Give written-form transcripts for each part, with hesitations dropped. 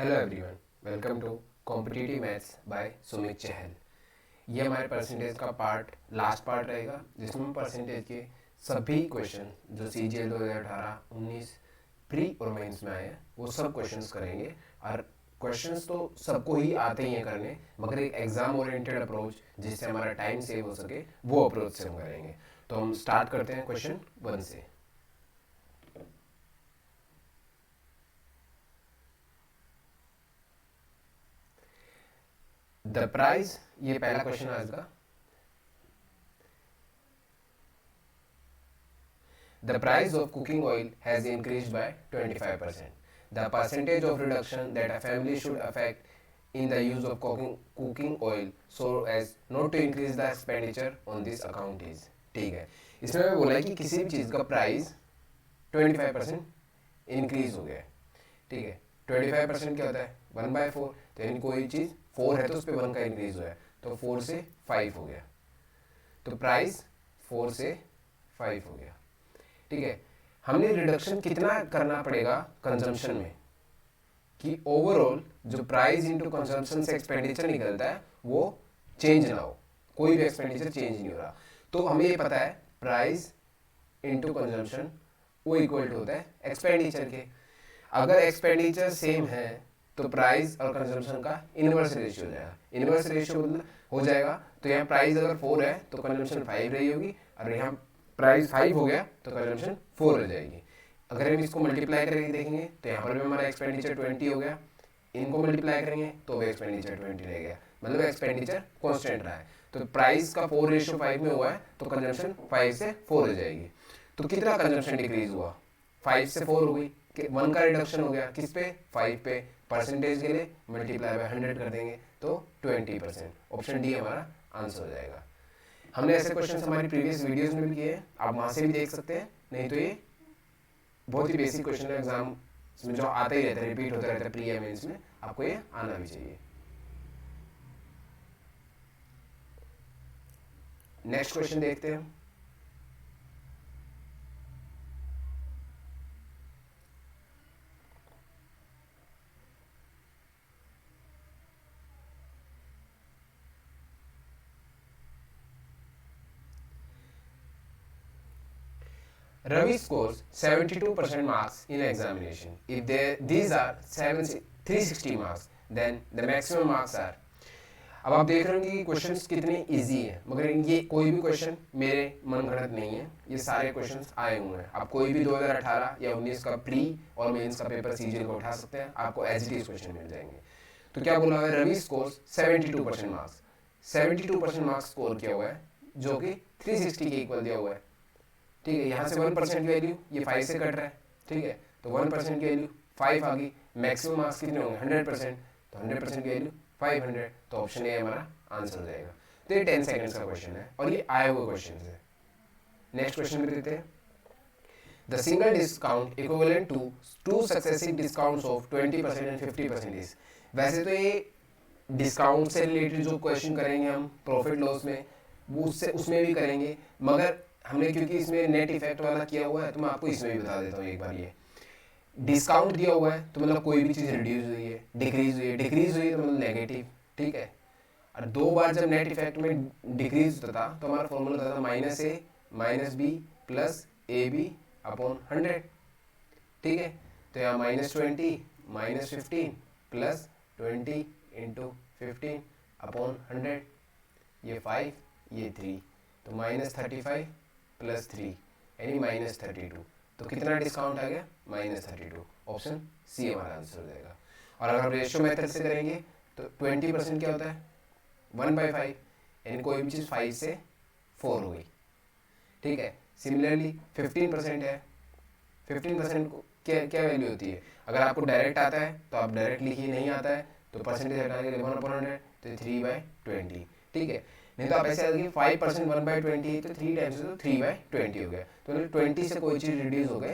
Hello everyone, welcome to competitive maths by Sumit Chahal. ये हमारे percentage का लास्ट पार्ट रहेगा, जिसमें हम परसेंटेज के सभी क्वेश्चन जो CGL 2018, 19 प्री और मेंस में आए हैं वो सब क्वेश्चंस करेंगे। और क्वेश्चंस तो सबको ही आते ही हैं करने, मगर एक एग्जाम ओरिएंटेड अप्रोच जिससे हमारा टाइम सेव हो सके वो अप्रोच से हम करेंगे। तो हम स्टार्ट करते हैं क्वेश्चन 1 से। द प्राइस, ये पहला क्वेश्चन है आज का। The price of cooking oil has increased by 25%. The percentage of reduction that a family should affect in the use of cooking oil so as not to increase the expenditure on this account is। ठीक है, इसमें मैं बोला है कि किसी भी चीज़ का प्राइस 25% इंक्रीज हो गया है। ठीक है, 25% क्या होता है 1/4, तो यानी कोई चीज़ 4 है तो उस पर 1 का इंक्रीज हुआ है, तो 4 से 5 हो गया, तो प्राइस 4 से 5 हो गया। ठीक है, हमने रिडक्शन कितना करना पड़ेगा कंजम्पशन में कि ओवरऑल जो प्राइस इनटू कंजम्पशन से एक्सपेंडिचर निकलता है वो चेंज ना हो, कोई भी एक्सपेंडिचर चेंज नहीं हो रहा। तो हमें ये पता है प्राइस इनटू कंजम्पशन वो इक्वल टू होता है एक्सपेंडिचर के। अगर एक्सपेंडिचर सेम है तो प्राइस और कंजम्पशन का इनवर्स रेशियो हो जाएगा। इनवर्स रेशियो हो जाएगा तो यहाँ प्राइस अगर 4 है तो कंजम्पशन 5 रही होगी, और यहाँ प्राइस 5 हो गया तो कंजम्पशन 4 हो जाएगी। अगर हम इसको मल्टीप्लाई करके देखेंगे तो यहाँ पर भी हमारा एक्सपेंडिचर 20 हो गया, इनको मल्टीप्लाई करेंगे तो भी एक्सपेंडिचर 20 रह गया, मतलब एक्सपेंडिचर कांस्टेंट रहा है। तो प्राइस का 4:5 में हुआ है तो कंजम्पशन 5 से 4 हो जाएगी। तो कितना कंजम्पशन डिक्रीज हुआ, 5 से 4 हो गई, 1 का रिडक्शन हो गया किस पे 5 पे, परसेंटेज के लिए मल्टीप्लाई बाय 100 कर देंगे तो 20%। ऑप्शन डी हमारा आंसर हो जाएगा। हमने ऐसे क्वेश्चन हमारी प्रीवियस वीडियोस में भी किए हैं, आप वहां से भी देख सकते हैं, नहीं तो ये बहुत ही बेसिक क्वेश्चन है, एग्जाम में जो आता ही रहता है, रिपीट होता रहता है प्री या मेंस में, आपको ये आना भी चाहिए। नेक्स्ट क्वेश्चन देखते हैं। Ravi scores 72% marks in examination. If these are 360 marks, then the maximum marks are। अब आप देख रहे होंगे कि क्वेश्चंस कितने इजी हैं, मगर ये कोई भी क्वेश्चन मेरे मन गढ़ंत नहीं है, ये सारे क्वेश्चंस आए हुए हैं। आप कोई भी 2018 या 19 का प्री और मेंस का पेपर CGL को उठा सकते हैं, आपको एज इट इज क्वेश्चन मिल जाएंगे। तो क्या बोला है, Ravi scores 72% marks, 72% marks score किया हुआ है, जो कि 360 के इक्वल दिया हुआ है। ठीक है, यहाँ से 1% की वैल्यू ये 5 से कट रहा है, ठीक है, तो 1% की वैल्यू 5 आ गई। मैक्सिमम मार्क्स कितने होंगे 100%, तो 100% की वैल्यू 500, तो ऑप्शन ए हमारा आंसर हो जाएगा। तो ये 10 सेकंड्स का क्वेश्चन है और ये आए हुए क्वेश्चन है। नेक्स्ट क्वेश्चन में देते हैं, the single discount equivalent to 2 successive discounts of 20% and 50% is. वैसे तो ये डिस्काउंट से रिलेटेड जो क्वेश्चन करेंगे हम प्रॉफिट लॉस में, वो उसमें भी करेंगे, मगर हमने क्योंकि इसमें नेट इफेक्ट वाला किया हुआ है तो मैं आपको इसमें भी बता देता हूँ एक बार। ये डिस्काउंट दिया हुआ है तो मतलब कोई भी चीज़ रिड्यूस हुई है, डिक्रीज हुई है, डिक्रीज हुई है तो मतलब नेगेटिव। ठीक है, और 2 बार जब नेट इफेक्ट में डिक्रीज होता था तो हमारा फॉर्मूला होता था -a - b plus AB upon 100। ठीक है, तो यहाँ -20 -15 प्लस 20 इंटू 15 अपॉन 100, ये 5 ये 3, तो -35 प्लस 3 यानी -32। तो कितना डिस्काउंट आ गया -32। ऑप्शन सी हमारा आंसर हो जाएगा। और अगर रेशियो मेथड से करेंगे तो 20% क्या होता है 1/5, यानी कोई भी चीज़ 5 से 4 हो गई। ठीक है, सिमिलरली 15% है, 15% को क्या क्या वैल्यू होती है, अगर आपको डायरेक्ट आता है तो आप डायरेक्ट लिखिए, नहीं आता है तो परसेंटेज हटा के 1/100, तो 3/20। ठीक है, नहीं तो आप ऐसे आगे 5% 1/20 तो 3 टाइम्स तो 3/20 हो गया, तो 20 से कोई चीज़ रिड्यूस हो गई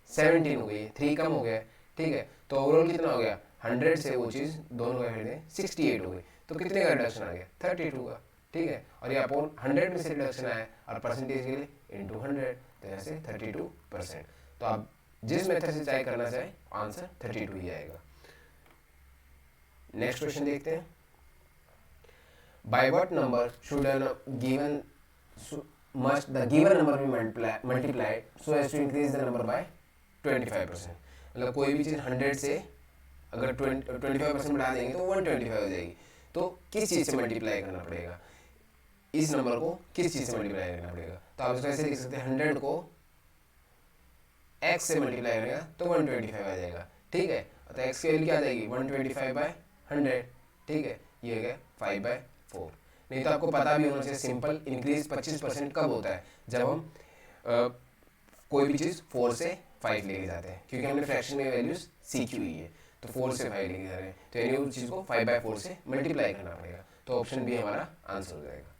17 हो गई, 3 कम हो गया। ठीक है, तो ओवरऑल कितना हो गया 100 से वो चीज़ दोनों का हट 68 हो गई, तो कितने का रिडक्शन आ गया 32 का। ठीक है, और ये अपॉन 100 में से रिडक्शन आया और परसेंटेज के लिए इंटू 100, तो यहाँ से 32%। तो आप जिस मेथड से चाहे करना चाहे आंसर 32 ही आएगा। नेक्स्ट क्वेश्चन देखते हैं। By what number should given must the given number be multiplied so as to increase the number by 25%। मतलब कोई भी चीज़ 100 से अगर 25% बढ़ा देंगे तो 125 हो जाएगी। तो किस चीज़ से मल्टीप्लाई करना पड़ेगा, इस नंबर को किस चीज़ से मल्टीप्लाई करना पड़ेगा। तो आप इसको ऐसे लिख सकते हैं 100 को x से मल्टीप्लाई करेगा तो 125 आ जाएगा। ठीक है, तो x की वैल्यू क्या आ जाएगी 125/100। ठीक है, ये हो गया 5/4। नहीं तो आपको पता भी होना चाहिए सिंपल इंक्रीज 25% कब होता है, जब हम कोई भी चीज़ 4 से 5 लेके जाते हैं, क्योंकि हमने फ्रैक्शन में वैल्यूज सीखी हुई है। तो 4 से 5 लेके जा रहे हैं तो यानी उस चीज़ को 5/4 से मल्टीप्लाई करना पड़ेगा। तो ऑप्शन बी हमारा आंसर हो जाएगा।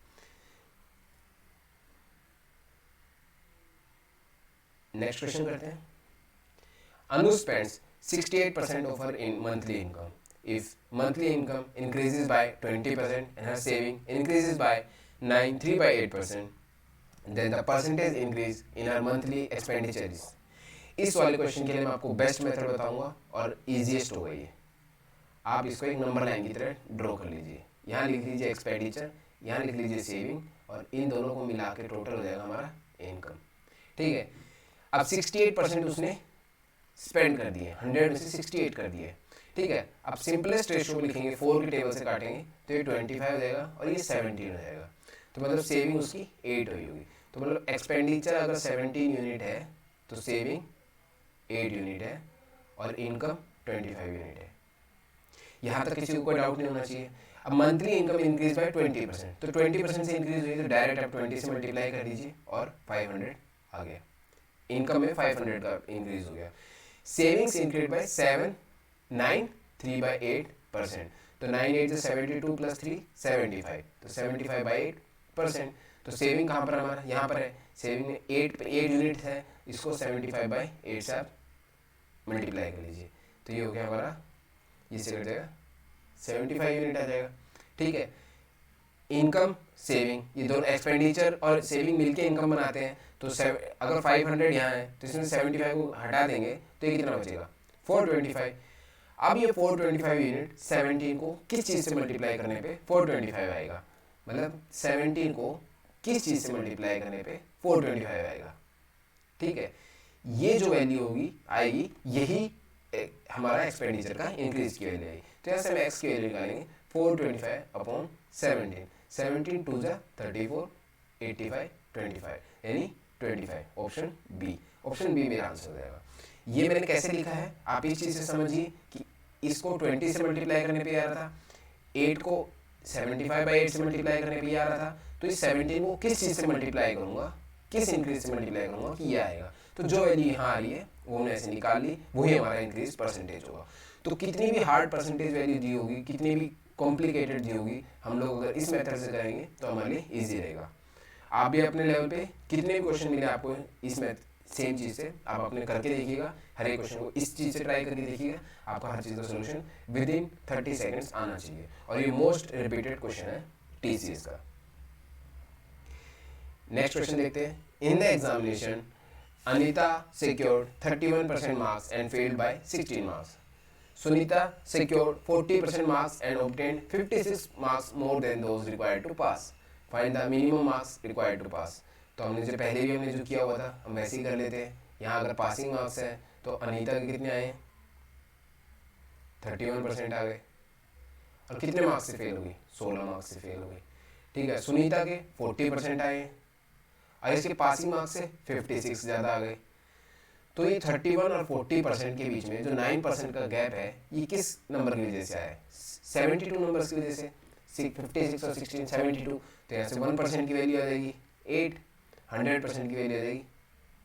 नेक्स्ट क्वेश्चन करते हैं। अनु spends 68% of her in monthly income. If monthly income increases by 20% and her saving increases by 3/8%, then the percentage increase in her monthly expenditure is। इस वाले क्वेश्चन के लिए मैं आपको बेस्ट मेथड बताऊंगा और इजीएस्ट होगा ये। आप इसको एक नंबर लाइन की तरह ड्रॉ कर लीजिए। यहाँ लिख लीजिए एक्सपेंडिचर, यहाँ लिख लीजिए सेविंग, और इन दोनों को मिला के टोटल हो जाएगा हमारा इनकम। ठीक है, अब 68% उसने स्पेंड कर दिए, 100 में से 68 कर दिए। ठीक है, अब सिंपलेस्ट रेशियो लिखेंगे, 4 की टेबल से काटेंगे तो ये 25 हो जाएगा और ये 17 हो जाएगा। तो मतलब सेविंग उसकी 8 हुई होगी। तो मतलब एक्सपेंडिचर अगर 17 यूनिट है तो सेविंग 8 यूनिट है और इनकम 25 यूनिट है। यहाँ तक किसी को कोई डाउट नहीं होना चाहिए। अब मंथली इनकम इंक्रीज बाय 20%, तो 20% से इंक्रीज हुई तो डायरेक्ट आप 20 से मल्टीप्लाई कर दीजिए और 500 आ गया। इनकम में 500 का इंक्रीज हो गया। Savings increase by 7, 9, 3/8%। तो 9 8 से 72 प्लस 3 75, तो 75/8%। तो सेविंग कहाँ पर हमारा, यहाँ पर है। सेविंग में 8 यूनिट है, इसको 75/8 से आप मल्टीप्लाई कर लीजिए। तो ये हो गया हमारा, ये से कट जाएगा 75 यूनिट आ जाएगा। ठीक है, इनकम सेविंग ये दोनों एक्सपेंडिचर और सेविंग मिलके इनकम बनाते हैं। तो अगर 500 यहाँ है तो इसमें 75 को हटा देंगे तो ये कितना बचेगा 425। अब ये 425 यूनिट 17 को किस चीज़ से मल्टीप्लाई करने पे 425 आएगा, मतलब 17 को किस चीज़ से मल्टीप्लाई करने पे 425 आएगा। ठीक है, ये जो वैल्यू होगी आएगी, यही हमारा एक्सपेंडिचर का इंक्रीज की वैल्यू आएगी। तो यहाँ से हम एक्स की वैल्यू निकालेंगे 425/17, 17 2 जा 34, 85 25 यानी 25। ऑप्शन बी, ऑप्शन बी मेरा आंसर हो जाएगा। ये मैंने कैसे लिखा है आप इस चीज़ से समझिए कि इसको 20 से मल्टीप्लाई करने पे आ रहा था, 8 को 75/8 से मल्टीप्लाई करने पे आ रहा था। तो इस 17 को किस चीज़ से मल्टीप्लाई करूँगा, किस इंक्रीज से मल्टीप्लाई करूँगा कि ये आएगा। तो जो वैल्यू यहाँ आ रही है वो हमने ऐसे निकाल ली, वही हमारा इंक्रीज परसेंटेज होगा। तो कितनी भी हार्ड परसेंटेज वैल्यू दी होगी, कितनी भी कॉम्प्लिकेटेड दी होगी, हम लोग अगर इस मेथड से करेंगे तो हमारे लिए ईजी रहेगा। आप भी अपने लेवल पे कितने भी क्वेश्चन मिले आपको इसमें सेम चीज़ से आप अपने करके देखिएगा, हर एक क्वेश्चन को इस चीज़ से ट्राई करके देखिएगा, आपका हर चीज़ का सोल्यूशन विद इन 30 सेकेंड्स आना चाहिए। और ये मोस्ट रिपीटेड क्वेश्चन है TCS का। नेक्स्ट क्वेश्चन देखते हैं। In the examination Anita secured 31% marks and failed by 16 marks. Sunita secured 40% marks and obtained 56 marks more than those required to pass. Find the minimum marks required to pass. तो हमने जो पहले भी हमने जो किया हुआ था हम वैसे ही कर लेते हैं। यहाँ अगर पासिंग मार्क्स है तो अनीता के कितने आए 31% आ गए, और कितने मार्क्स से फेल हो गई 16 मार्क्स से फेल हो गई। ठीक है, सुनीता के 40% आए और इसके पासिंग मार्क्स से 56 ज़्यादा आ गए। तो ये 31 और 40% के बीच में जो 9% का गैप है ये किस नंबर की वजह से आया है 72 नंबर्स की वजह से। 56 और 16 72, तो यहाँ से 1% की वैल्यू आ जाएगी 8, 100% की वैल्यू आ जाएगी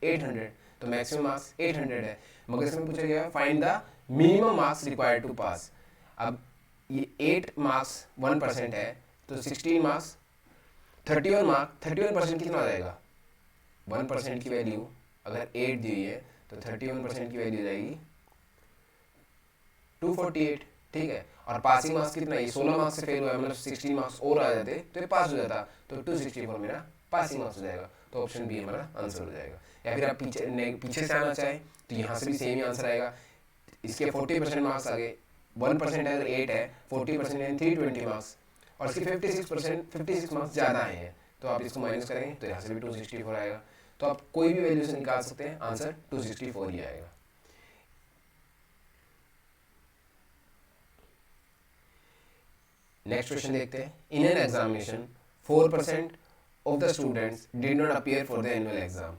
800। तो मैक्सिमम मार्क्स 800 है, मगर इसमें पूछा गया find the minimum marks required to pass. अब ये 8 मार्क्स 1% है तो 16 मार्क्स 31% कितना आ जाएगा 1% की वैल्यू अगर 8 दी हुई है तो 31% की वैल्यू जाएगी 248। ठीक है, और पासिंग मार्क्स कितना है 16 मार्क्स से फेल हुआ है, मतलब 16 मार्क्स और आ जाते तो ये पास हो जाता, तो 264 मेरा पासिंग मार्क्स हो जाएगा। तो ऑप्शन बी हमारा आंसर हो जाएगा। या फिर आप पीछे से आना चाहें तो यहाँ से भी सेम ही आंसर आएगा। इसके 40% मार्क्स आ गए, 1% अगर 8 है, 40% यानी 320 मार्क्स, और इसकी 56 मार्क्स ज़्यादा आए हैं, तो आप इसको माइनस करेंगे तो यहाँ से भी 264 आएगा। तो आप कोई भी वैल्यू से निकाल सकते हैं, आंसर 264 ही आएगा। नेक्स्ट क्वेश्चन देखते हैं। In an examination 4% of the students did not appear for the annual exam.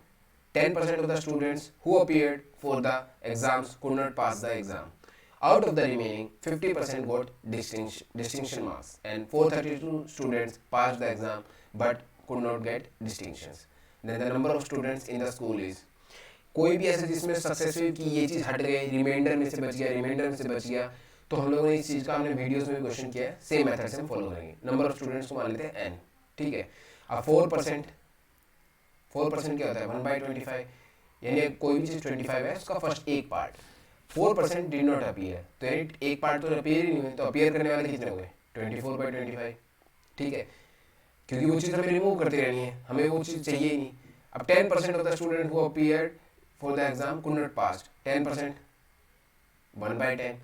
10% of the students who appeared for the exams could not pass the exam. Out of the remaining, 50% got distinction marks, and 432 students passed the exam but could not get distinctions. Then the number of students in the school is, कोई भी ऐसे जिसमें successful की ये चीज़ हट गई, reminder में से बच गया, रिमाइंडर में से बच गया, तो हम लोगों ने इस चीज़ का हमने वीडियोस में भी क्वेश्चन किया है, सेम मेथड से हम फॉलो करेंगे। नंबर ऑफ स्टूडेंट्स को मान लेते हैं n, ठीक है। अब 4% क्या होता है 1/25, यानी कोई भी चीज़ 25 है उसका फर्स्ट एक पार्ट, 4% डिड नॉट अपीयर, तो यानी एक पार्ट तो अपीयर ही नहीं हुए, तो अपीयर करने वाले कितने हो गए 24/25, ठीक है, क्योंकि वो चीज़ हमें रिमूव करती रहनी है, हमें वो चीज़ चाहिए ही नहीं। अब 10% of the student who appeared for the exam could not pass, 10% 1/10,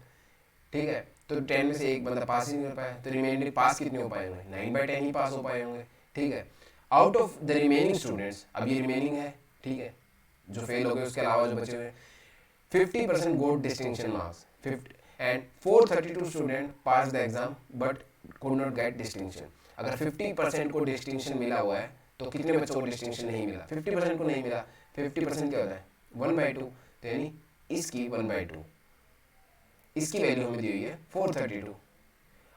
ठीक है, तो 10 में से एक बंदा पास ही नहीं कर पाया, तो रिमेनिंग पास कितने हो पाए होंगे 9/10 ही पास हो पाए होंगे, ठीक है। Out of the remaining students, अब ये रिमेनिंग है, ठीक है, जो फेल हो गए उसके अलावा जो बचे हुए, 50% got distinction marks, 50 and 432 student pass the exam but could not get distinction. अगर 50% को डिस्टिंक्शन मिला हुआ है तो कितने बच्चों को डिस्टिंक्शन नहीं मिला, 50% को नहीं मिला, 50% क्या होता है 1/2, तो यानी इसकी 1/2, इसकी वैल्यू हमें दी हुई है 432।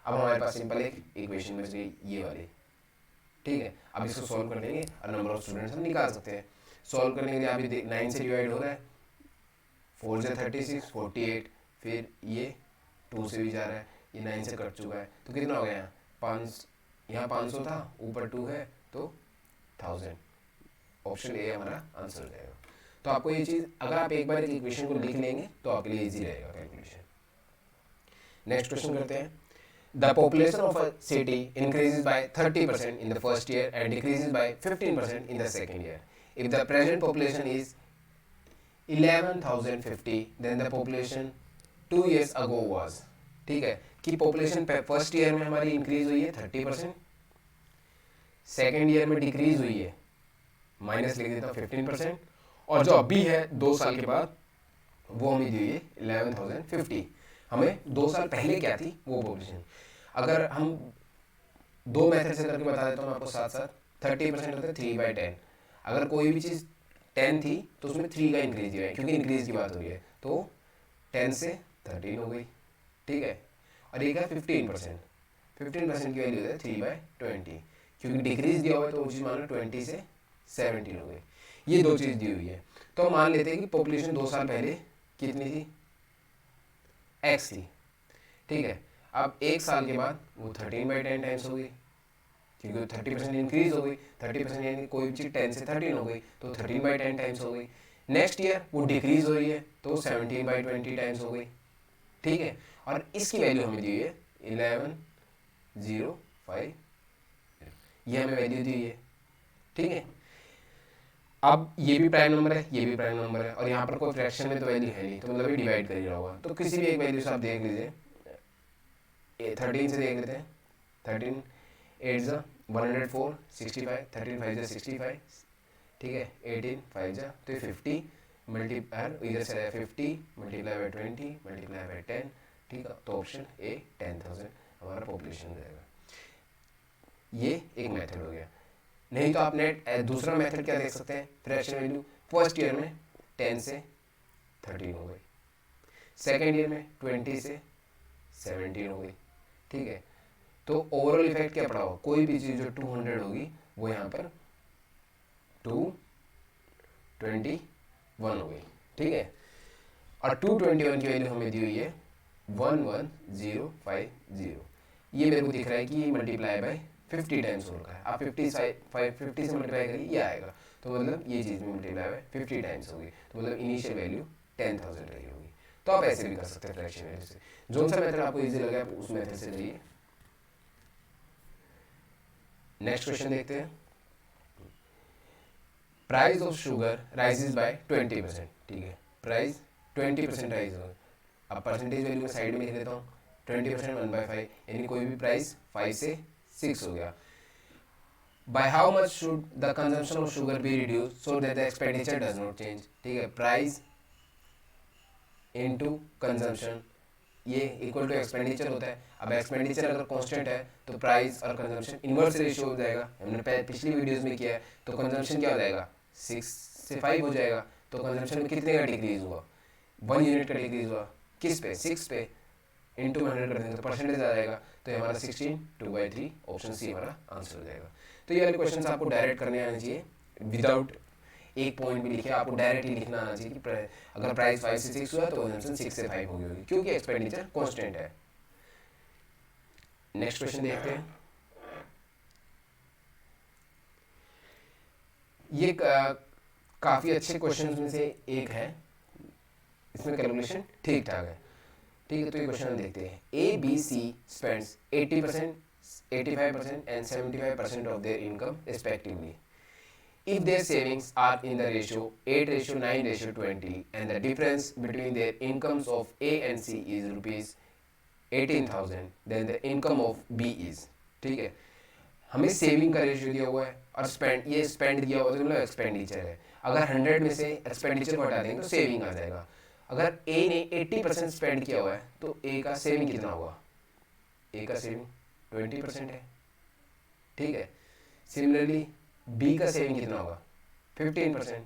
अब हमारे पास सिंपल एक इक्वेशन बच गई ये वाली, ठीक है। अब इसको सॉल्व कर लेंगे और नंबर ऑफ स्टूडेंट्स हम निकाल सकते हैं। सॉल्व करने के लिए अभी 9 से डिवाइड हो रहा है, 4 से 36, 48, फिर ये 2 से भी जा रहा है, ये 9 से कट चुका है, तो कितना हो गया यहाँ 5, यहाँ 500 था, ऊपर 2 है तो 1000, ऑप्शन ए हमारा आंसर हो जाएगा। तो आपको ये चीज़ अगर आप एक बार एक इक्वेशन को लिख लेंगे तो आपके लिए इजी रहेगा कैलकुलेशन। नेक्स्ट क्वेश्चन करते हैं। The population of a city increases by 30% in the first year and decreases by 15% in the second year. If the present population is 11,050, then the population 2 years ago was, ठीक है, कि population first year में हमारी increase हुई है 30%, second year में decrease हुई है, माइनस लिख देता हूँ 15%, और जो अभी है 2 साल के बाद वो हमें दी हुई है 11,050। हमें 2 साल पहले क्या थी वो पॉपुलेशन, अगर हम 2 मेथड से करके बता देता हूँ मैं आपको साथ साथ। 30% होता है 3/10, अगर कोई भी चीज़ 10 थी तो उसमें 3 का इंक्रीज दिया है, क्योंकि इंक्रीज की बात हो रही है, तो 10 से 13 हो गई, ठीक है। और एक है 15%, 15% की वैल्यू है 3/20, क्योंकि डिक्रीज दिया हुआ है तो वो चीज़ मान लो 20 से 17 हो गई, ये 2 चीज़ दी हुई है। तो मान लेते हैं कि पॉपुलेशन 2 साल पहले कितनी थी, x थी, ठीक है। अब 1 साल के बाद वो 13/10 टाइम्स हो गई, क्योंकि 30% इंक्रीज हो गई, 30% यानी कोई भी चीज़ 10 से 13 हो गई तो 13/10 टाइम्स हो गई। नेक्स्ट ईयर वो डिक्रीज हो रही है तो 17/20 टाइम्स हो गई, ठीक है। और इसकी वैल्यू हमें दी हुई है 11,050, ये हमें वैल्यू दी हुई है, ठीक है। अब ये भी प्राइम नंबर है, ये भी प्राइम नंबर है, और यहाँ पर कोई फ्रैक्शन में तो वैल्यू है नहीं, तो मतलब ये डिवाइड कर ही रहा होगा, तो किसी भी एक वैल्यू से आप देख लीजिए। 13 से देख लेते हैं, 13 8 जा 104, 65, 13 5 जा 65, ठीक है, 18 5 जा तो 50 मल्टीप्लाई, इधर से 50 मल्टीप्लाई बाय 20 मल्टीप्लाई बाय 10, ठीक है। तो ऑप्शन ए 10,000 हमारा पॉपुलेशन हो जाएगा। ये एक मेथड हो गया। नहीं तो आप नेट दूसरा मेथड क्या देख सकते हैं, फ्रैक्शन वैल्यू फर्स्ट ईयर में 10 से 13 हो गई, सेकेंड ईयर में 20 से 17 हो गई, ठीक है। तो ओवरऑल इफेक्ट क्या पड़ा होगा, कोई भी चीज़ जो 200 होगी वो यहाँ पर 221 हो गई, ठीक है। और 221 की वैल्यू हमें दी हुई है 11050, ये मेरे को दिख रहा है कि ये मल्टीप्लाई बाय 50 टाइम्स हो रखा है। आप 50 से मल्टीप्लाई करिए ये आएगा, तो मतलब ये चीज़ में मल्टीप्लाई बाय 50 टाइम्स होगी, तो मतलब इनिशियल वैल्यू 10,000 रही होगी। तो आप ऐसे भी कर सकते हैं फ्रैक्शन वैल्यू से, जो सा मेथड आपको इजी लगे आप उस मेथड से करिए। नेक्स्ट क्वेश्चन देखते हैं। Price of sugar rises by 20%, ठीक है, प्राइस 20% राइज होगा। अब परसेंटेज वैल्यू में साइड में लिख देता हूँ, 20% 1/5, यानी कोई भी प्राइस 5 से 6 हो गया. By how much should the consumption of sugar be reduced so that the expenditure does not change? ठीक है, प्राइस इनटू कंजम्पशन, ये इक्वल टू एक्सपेंडिचर होता है. अब एक्सपेंडिचर अगर कांस्टेंट है तो प्राइस और कंजम्पशन इन्वर्स रेशियो हो जाएगा. हमने पिछली वीडियोस में किया है. तो कंजम्पशन क्या हो जाएगा, 6 से 5 हो जाएगा. तो कंजम्पशन में कितने का डिक्रीज हुआ, 1 यूनिट का डिक्रीज हुआ. किस पे, 6 पे. इंटू 100 कर देंगे तो परसेंटेज आ जाएगा. तो ये हमारा 16 2/3 ऑप्शन सी हमारा आंसर हो जाएगा. तो ये वाले क्वेश्चन आपको डायरेक्ट करने आना चाहिए, विदाउट एक पॉइंट भी लिखे. आपको डायरेक्ट ही लिखना आना चाहिए कि अगर प्राइस 5 से 6 हुआ तो कंजम्पशन 6 से 5 होगी, क्योंकि एक्सपेंडिचर कांस्टेंट है. नेक्स्ट क्वेश्चन देखते हैं. ये काफी अच्छे क्वेश्चन में से एक है. इसमें कैलकुलेशन ठीक ठाक है. ठीक है, तो ये क्वेश्चन देखते हैं. A B C spends 80%, 85% and 75% of their income respectively. If their savings are in the ratio 8:9:20 and the difference between their incomes of A and C is rupees 18,000, then the income of B is. ठीक है, हमें saving का ratio दिया हुआ है और spend, ये spend दिया हुआ है तो मतलब एक्सपेंडिचर है. अगर 100 में से एक्सपेंडिचर को हटा देंगे तो सेविंग आ जाएगा. अगर ए ने 80% स्पेंड किया हुआ है तो ए का सेविंग कितना होगा, ए का सेविंग 20% है. ठीक है, सिमिलरली बी का सेविंग कितना होगा, 15%.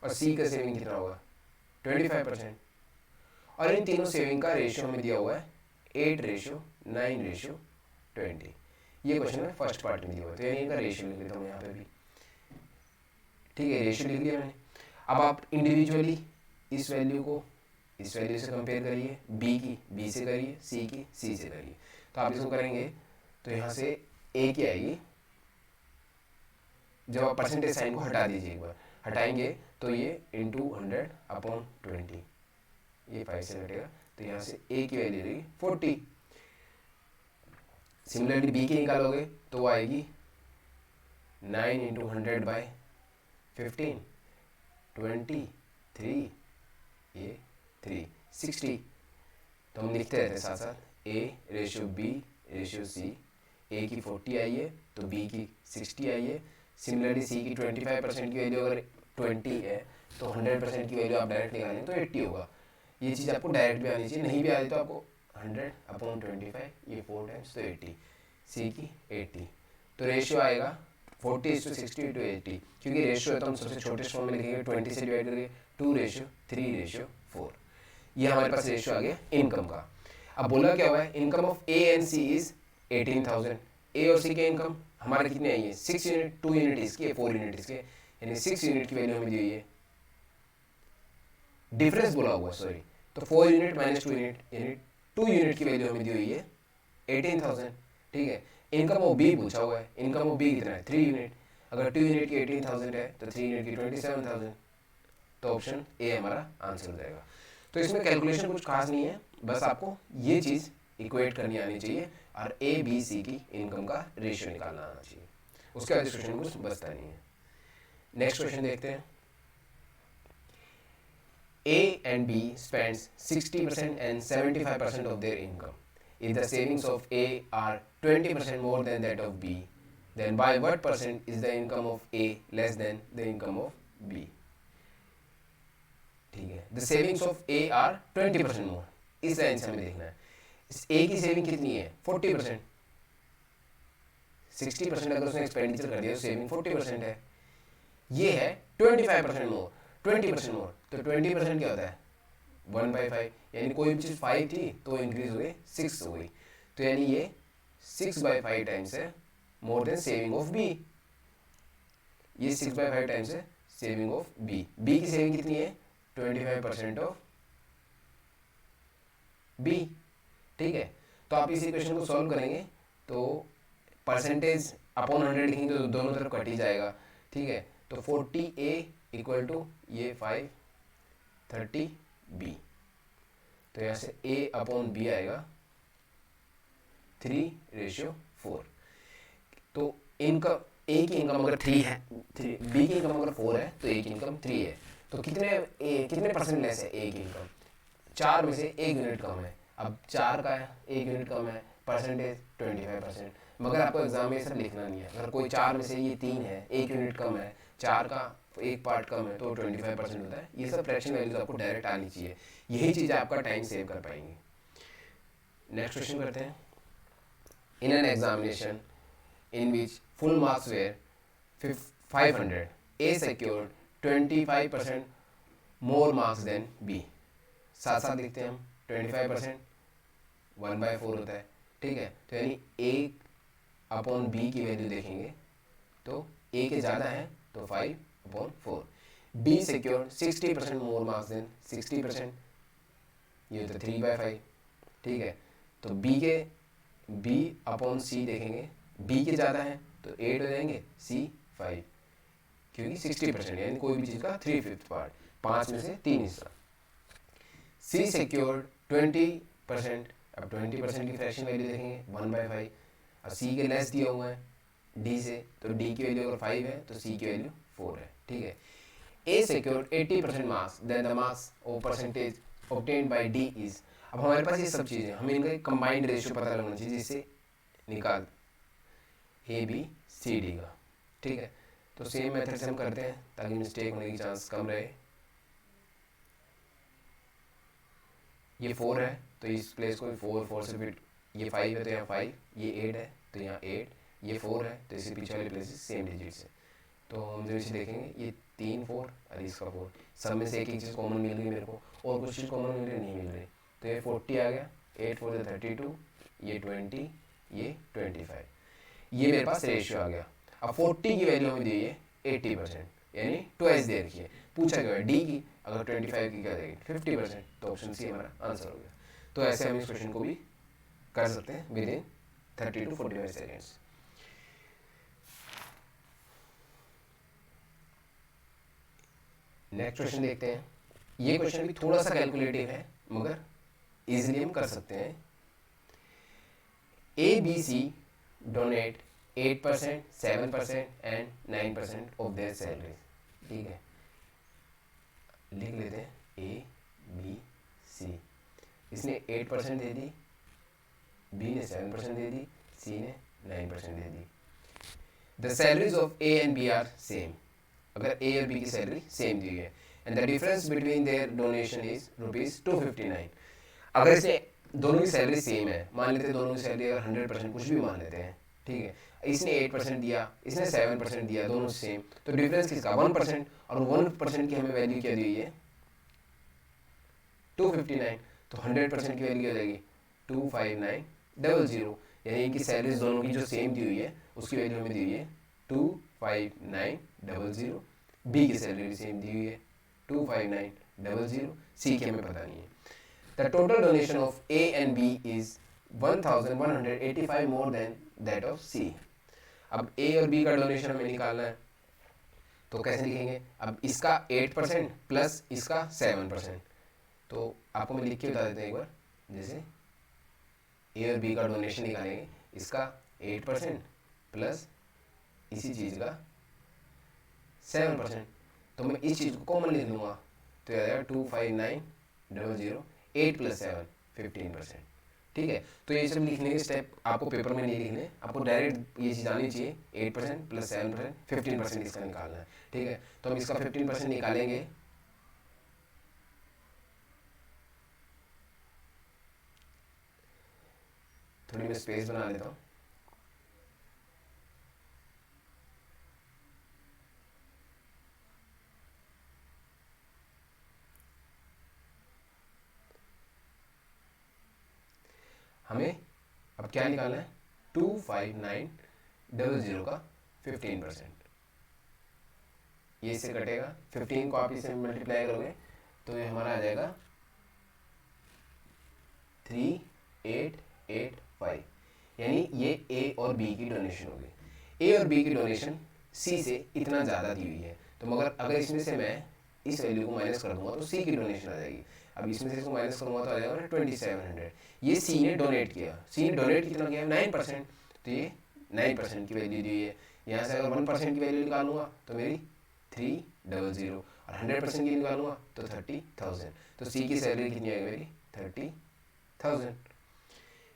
और सी का सेविंग कितना होगा, 25%. और इन तीनों सेविंग का रेशियो हमें दिया हुआ है 8:9:20. ये क्वेश्चन में फर्स्ट पार्ट में दिया हुआ है, तो यानी इनका रेशियो लिख लेता हूँ यहाँ पे भी. ठीक है, रेशियो लिख दिया मैंने. अब आप इंडिविजुअली इस वैल्यू को इस वैल्यू से कंपेयर करिए, बी की बी से करिए, सी की सी से करिए. तो आप इसको करेंगे तो यहाँ से ए की आएगी. जब आप परसेंटेज साइन को हटा दीजिए, एक बार हटाएंगे तो ये इंटू 100/20, ये 5 से घटेगा. तो यहाँ से ए की वैल्यू रहेगी 40. सिमिलरली बी की निकालोगे तो वो आएगी 9 × 100/15, 23, ये 3, 60. तो हम लिखते रहते हैं साथ साथ A/B/C. ए की 40 आई है तो बी की 60 आई है. सिमिलरली सी की 25% की वैल्यू अगर 20 है तो 100% की वैल्यू आप डायरेक्ट निकालें तो 80 होगा. ये चीज़ आपको डायरेक्ट भी आनी चाहिए, नहीं भी आ रही तो आपको 100/25, ये 4 टाइम्स तो 80. सी की 80. तो रेशियो आएगा 40:60:80. क्योंकि रेशियो है तो हम सबसे छोटे फॉर्म में लिखेंगे, 20 से डिवाइड करेंगे 2:3:4. ये हमारे पास रेशियो आ गया इनकम का. अब बोला क्या हुआ है, income of A and C is 18,000. A और सी के इनकम हमारे कितने आई है, 6 यूनिट, 2 यूनिट इसके, 4 यूनिट इसके, यानी 6 यूनिट की वैल्यू हमें दी हुई है. डिफरेंस बोला हुआ, सॉरी. तो 4 यूनिट माइनस 2 यूनिट, यानी 2 यूनिट की वैल्यू हमें दी हुई है 18,000. ठीक है, इनकम ऑफ बी पूछा हुआ है. इनकम ऑफ बी कितना है, 3 यूनिट. अगर 2 यूनिट की 18,000 है तो 3 यूनिट की 27,000. तो ऑप्शन ए हमारा आंसर हो जाएगा. तो इसमें कैलकुलेशन कुछ खास नहीं है, बस आपको ये चीज़ इक्वेट करनी आनी चाहिए और ए बी सी की इनकम का रेशियो निकालना आना चाहिए. उसके बाद क्वेश्चन कुछ बचता नहीं है. नेक्स्ट क्वेश्चन देखते हैं. A and B spends 60% and 75% of their income. If the savings of A are 20% more than that of B, then by what percent is the income of A less than the income of B? ठीक है, the savings of A are 20% more. इस line से हमें देखना है. इस A की saving कितनी है, 40%. 60% अगर उसने एक्सपेंडिचर कर दिया तो सेविंग 40% है. ये है 25% मोर, 20% मोर. तो 20% क्या होता है, 1/5. यानी कोई भी चीज़ 5 थी तो इंक्रीज हो गई 6 हो गई. तो यानी ये 6/5 टाइम्स है more than saving of B. ये 6/5 टाइम्स है सेविंग ऑफ बी. बी की सेविंग कितनी है, 25% ऑफ बी. ठीक है, तो आप इस इक्वेशन को सॉल्व करेंगे तो परसेंटेज अपॉन 100 लिखेंगे तो दोनों तरफ कट ही जाएगा. ठीक है, तो 40A इक्वल टू ये 530B. तो यहाँ से A अपॉन B आएगा 3:4. तो इनकम A की इनकम अगर 3 है, B की इनकम अगर 4 है तो A की इनकम 3 है. तो कितने परसेंट लेस है A की इनकम, 4 में से 1 यूनिट कम है. अब 4 का है, 1 यूनिट कम है, परसेंटेज 25%। मगर आपको एग्जाम में ये सब लिखना नहीं है। अगर कोई 4 में से ये 3 है, 1 यूनिट कम है, 4 का एक पार्ट कम है, तो 25% होता है। ये सब फ्रैक्शन वैल्यूज आपको डायरेक्ट आनी चाहिए, यही चीज़ आपका टाइम सेव कर पाएंगे। नेक्स्ट क्वेश्चन करते हैं। In an examination in which full marks were 500, A secured 25% more marks than B। साथ साथ लिखते हैं हम, 25% 1/4 होता है, ठीक है। तो यानी A अपॉन B की वैल्यू देखेंगे तो A के ज़्यादा है तो 5/4। B secured 60% more marks than 60%, ये होता है 3/5, ठीक है। तो B अपॉन C देखेंगे, B के ज़्यादा है तो 8 हो जाएंगे, C 5, क्योंकि 60% यानी कोई भी चीज़ का 3/5 पार्ट, 5 में से 3 हिस्सा। C सिक्योर्ड 20%, अब 20% की फ्रैक्शन वैल्यू देखेंगे 1/5, अब C के लेस दिया हुआ है D से, तो D की वैल्यू अगर 5 है तो C की वैल्यू 4 है, ठीक है। A secured 80% marks, then the marks or percentage obtained by D is। अब हमारे पास ये सब चीज़ें, हमें इनका कंबाइंड रेशियो पता लगना चाहिए जिससे निकाल ABCD का, ठीक है। तो सेम मेथड से हम करते हैं ताकि मिस्टेक होने की चांस कम रहे। ये 4 है तो इस प्लेस को 4 से फिट, ये 5 है तो यहाँ 5, ये 8 है तो यहाँ 8, ये 4 है तो इसके पीछे वाले प्लेसेस सेम डिजिट से। तो हम जब इसे देखेंगे ये 3 4 और इसका 4, सब में से एक चीज़ कॉमन मिल गई मेरे को, और कुछ चीज़ कॉमन मिल रही नहीं मिल रही, तो ये 40 आ गया, 8 4 32, ये 20, ये 25, ये मेरे पास रेशियो आ गया। अब 40 की वैल्यू हमें दी है 80%, यानी ट्वाइस दे रखी है। पूछा गया डी की, अगर 25 की क्या देगी 50%, तो ऑप्शन सी हमारा आंसर हो गया। तो ऐसे हम इस क्वेश्चन को भी कर सकते हैं with in 30 to 45 seconds. Next question देखते हैं। ये क्वेश्चन भी थोड़ा सा कैलकुलेटिव है मगर इजीली हम कर सकते हैं। ABC donate 8%, 7% and 9% of their salary, ठीक है। लिख लेते हैं ABC। इसने 8% दे दी, B ने 7% दे दी, C ने 9% दे दी। The salaries of A and B are same, अगर A और B की सैलरी सेम दी है, and the difference between their donation is ₹259। अगर इसने दोनों की सैलरी सेम है, मान लेते हैं दोनों की सैलरी अगर 100% कुछ भी मान लेते हैं, ठीक है। इसने 8% दिया, इसने 7% दिया, दोनों सेम, तो डिफरेंस किसका 1%, और 1% की हमें वैल्यू क्या दी हुई है 259, तो 100% की वैल्यू हो जाएगी 25900, यानी इनकी सैलरीज दोनों की जो सेम दी हुई है उसकी वैल्यू हमें दी हुई है 25900। बी की सैलरी भी सेम दी हुई है 25900, सी की हमें पता नहीं है। The total donation of A and B is 1185 more than that of C। अब A और B का डोनेशन हमें निकालना है, तो कैसे लिखेंगे? अब इसका 8% प्लस इसका 7%, तो आपको मैं लिख के बता देता हूँ एक बार। जैसे A और B का डोनेशन निकालेंगे, इसका 8% प्लस इसी चीज़ का 7%, तो मैं इस चीज़ को कॉमन लिख लूँगा, तो याद आएगा 25900, 8 + 7 15%, ठीक है। तो ये सब लिखने के स्टेप आपको पेपर में नहीं लिखने, आपको डायरेक्ट ये चीज़ आनी चाहिए, 8% प्लस 7% 15% इसका निकालना है, ठीक है। तो हम इसका 15% निकालेंगे, थोड़ी मैं स्पेस बना लेता हूँ। हमें अब क्या निकालना है 25900 का 15%, ये इससे कटेगा, 15 को आप इसे मल्टीप्लाई करोगे तो ये हमारा आ जाएगा 3885, यानी ये A और B की डोनेशन होगी। A और B की डोनेशन C से इतना ज़्यादा दी हुई है, तो मगर अगर इसमें से मैं इस वैल्यू को माइनस कर दूंगा तो C की डोनेशन आ जाएगी। अब इसमें से इसको माइनस करूँगा तो आ जाएगा 2700। ये C ने डोनेट किया, C ने डोनेट कितना किया 9%, तो ये 9% की वैल्यू दी है। यहाँ से अगर 1% की वैल्यू निकालूंगा तो मेरी 300, और 100% की निकालूंगा तो 30,000, तो C की सैलरी कितनी आएगी मेरी 1000,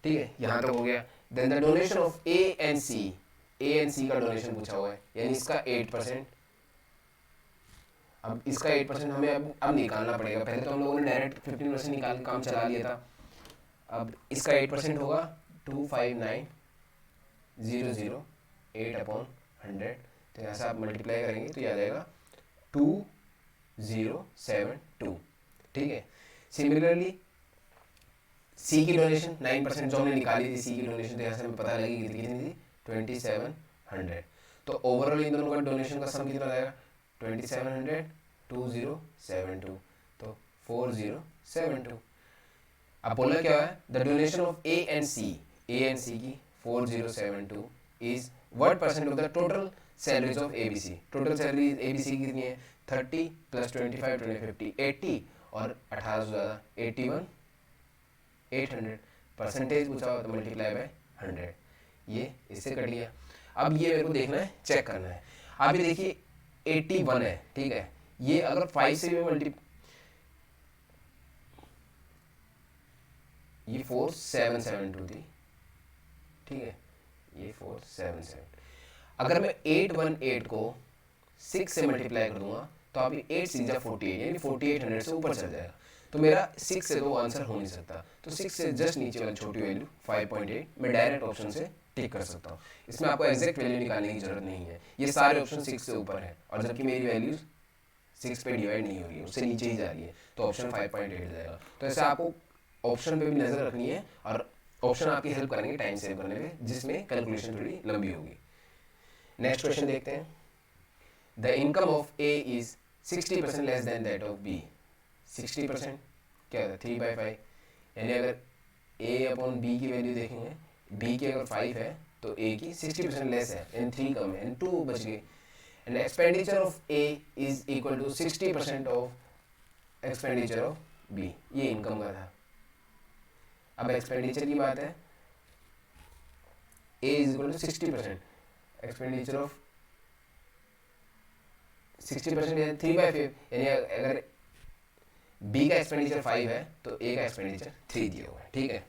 ठीक है, यहाँ तक हो गया। Then the donation of A and C का डोनेशन पूछा हुआ है, यानी इसका 8%। अब इसका 8% हमें अब निकालना पड़ेगा। पहले तो हम लोगों ने डायरेक्ट 15% निकाल के काम चला लिया था। अब इसका 8% होगा 259,008/100। तो यहाँ से आप मल्टीप्लाई करेंगे तो ये आ जाएगा 2072, ठीक है। सिमिलरली सी की डोनेशन 9% जो हमने निकाली थी, सी की डोनेशन, तो यहाँ से हमें पता लगी कितनी थी, 2700। तो ओवरऑल इन दोनों का डोनेशन का सम कितना आएगा, 2700 2072, तो 4072। अब बोला क्या है, the donation of A and C की 4072 is what percent of the total salaries of ABC. Total salary ABC की कितनी है, 30 + 25 20 50 80, और 18 से ज़्यादा 81 800। परसेंटेज पूछा हुआ तो मल्टीप्लाई बाय 100, ये इससे कट गया। अब ये मेरे को देखना है, चेक करना है। आप ये देखिए 81 है, ठीक है, ये अगर 5 से भी ये 4772 थी, ठीक है, ये 477। अगर मैं 818 को 6 से मल्टीप्लाई कर दूंगा तो आप ये 8 6 जा 48, यानी 4800 से ऊपर चल जाएगा। तो मेरा 6 से तो आंसर हो नहीं सकता, तो 6 से जस्ट नीचे वाली छोटी वैल्यू 5.8 मैं डायरेक्ट ऑप्शन से टिक कर सकता हूँ। इसमें आपको एग्जैक्ट वैल्यू निकालने की जरूरत नहीं है, ये सारे ऑप्शन 6 से ऊपर है, और जबकि मेरी वैल्यूज 6 पे डिवाइड नहीं हो रही है, उससे नीचे ही जा रही है, तो ऑप्शन 5.8 जाएगा। तो ऐसे आपको ऑप्शन पे भी नजर रखनी है, और ऑप्शन आपकी हेल्प करेंगे टाइम सेव करने में, जिसमें कैलकुलेशन थोड़ी लंबी होगी। नेक्स्ट क्वेश्चन देखते हैं। The income of A is 60% less than that of B. 60% क्या होता है, 3/5, यानी अगर ए अपॉन बी की वैल्यू देखेंगे, बी की अगर 5 है तो ए की 60% लेस है, एंड 3 कम है, एंड 2 बच गए। And expenditure of A is equal to 60% ऑफ एक्सपेंडिचर ऑफ बी। ये इनकम का था। अब एक्सपेंडिचर की बात है, A is equal to 60%, expenditure of 60% यानी 3/5, यानी अगर बी का एक्सपेंडिचर 5 है तो ए का एक्सपेंडिचर 3 दिया हुआ है, ठीक है।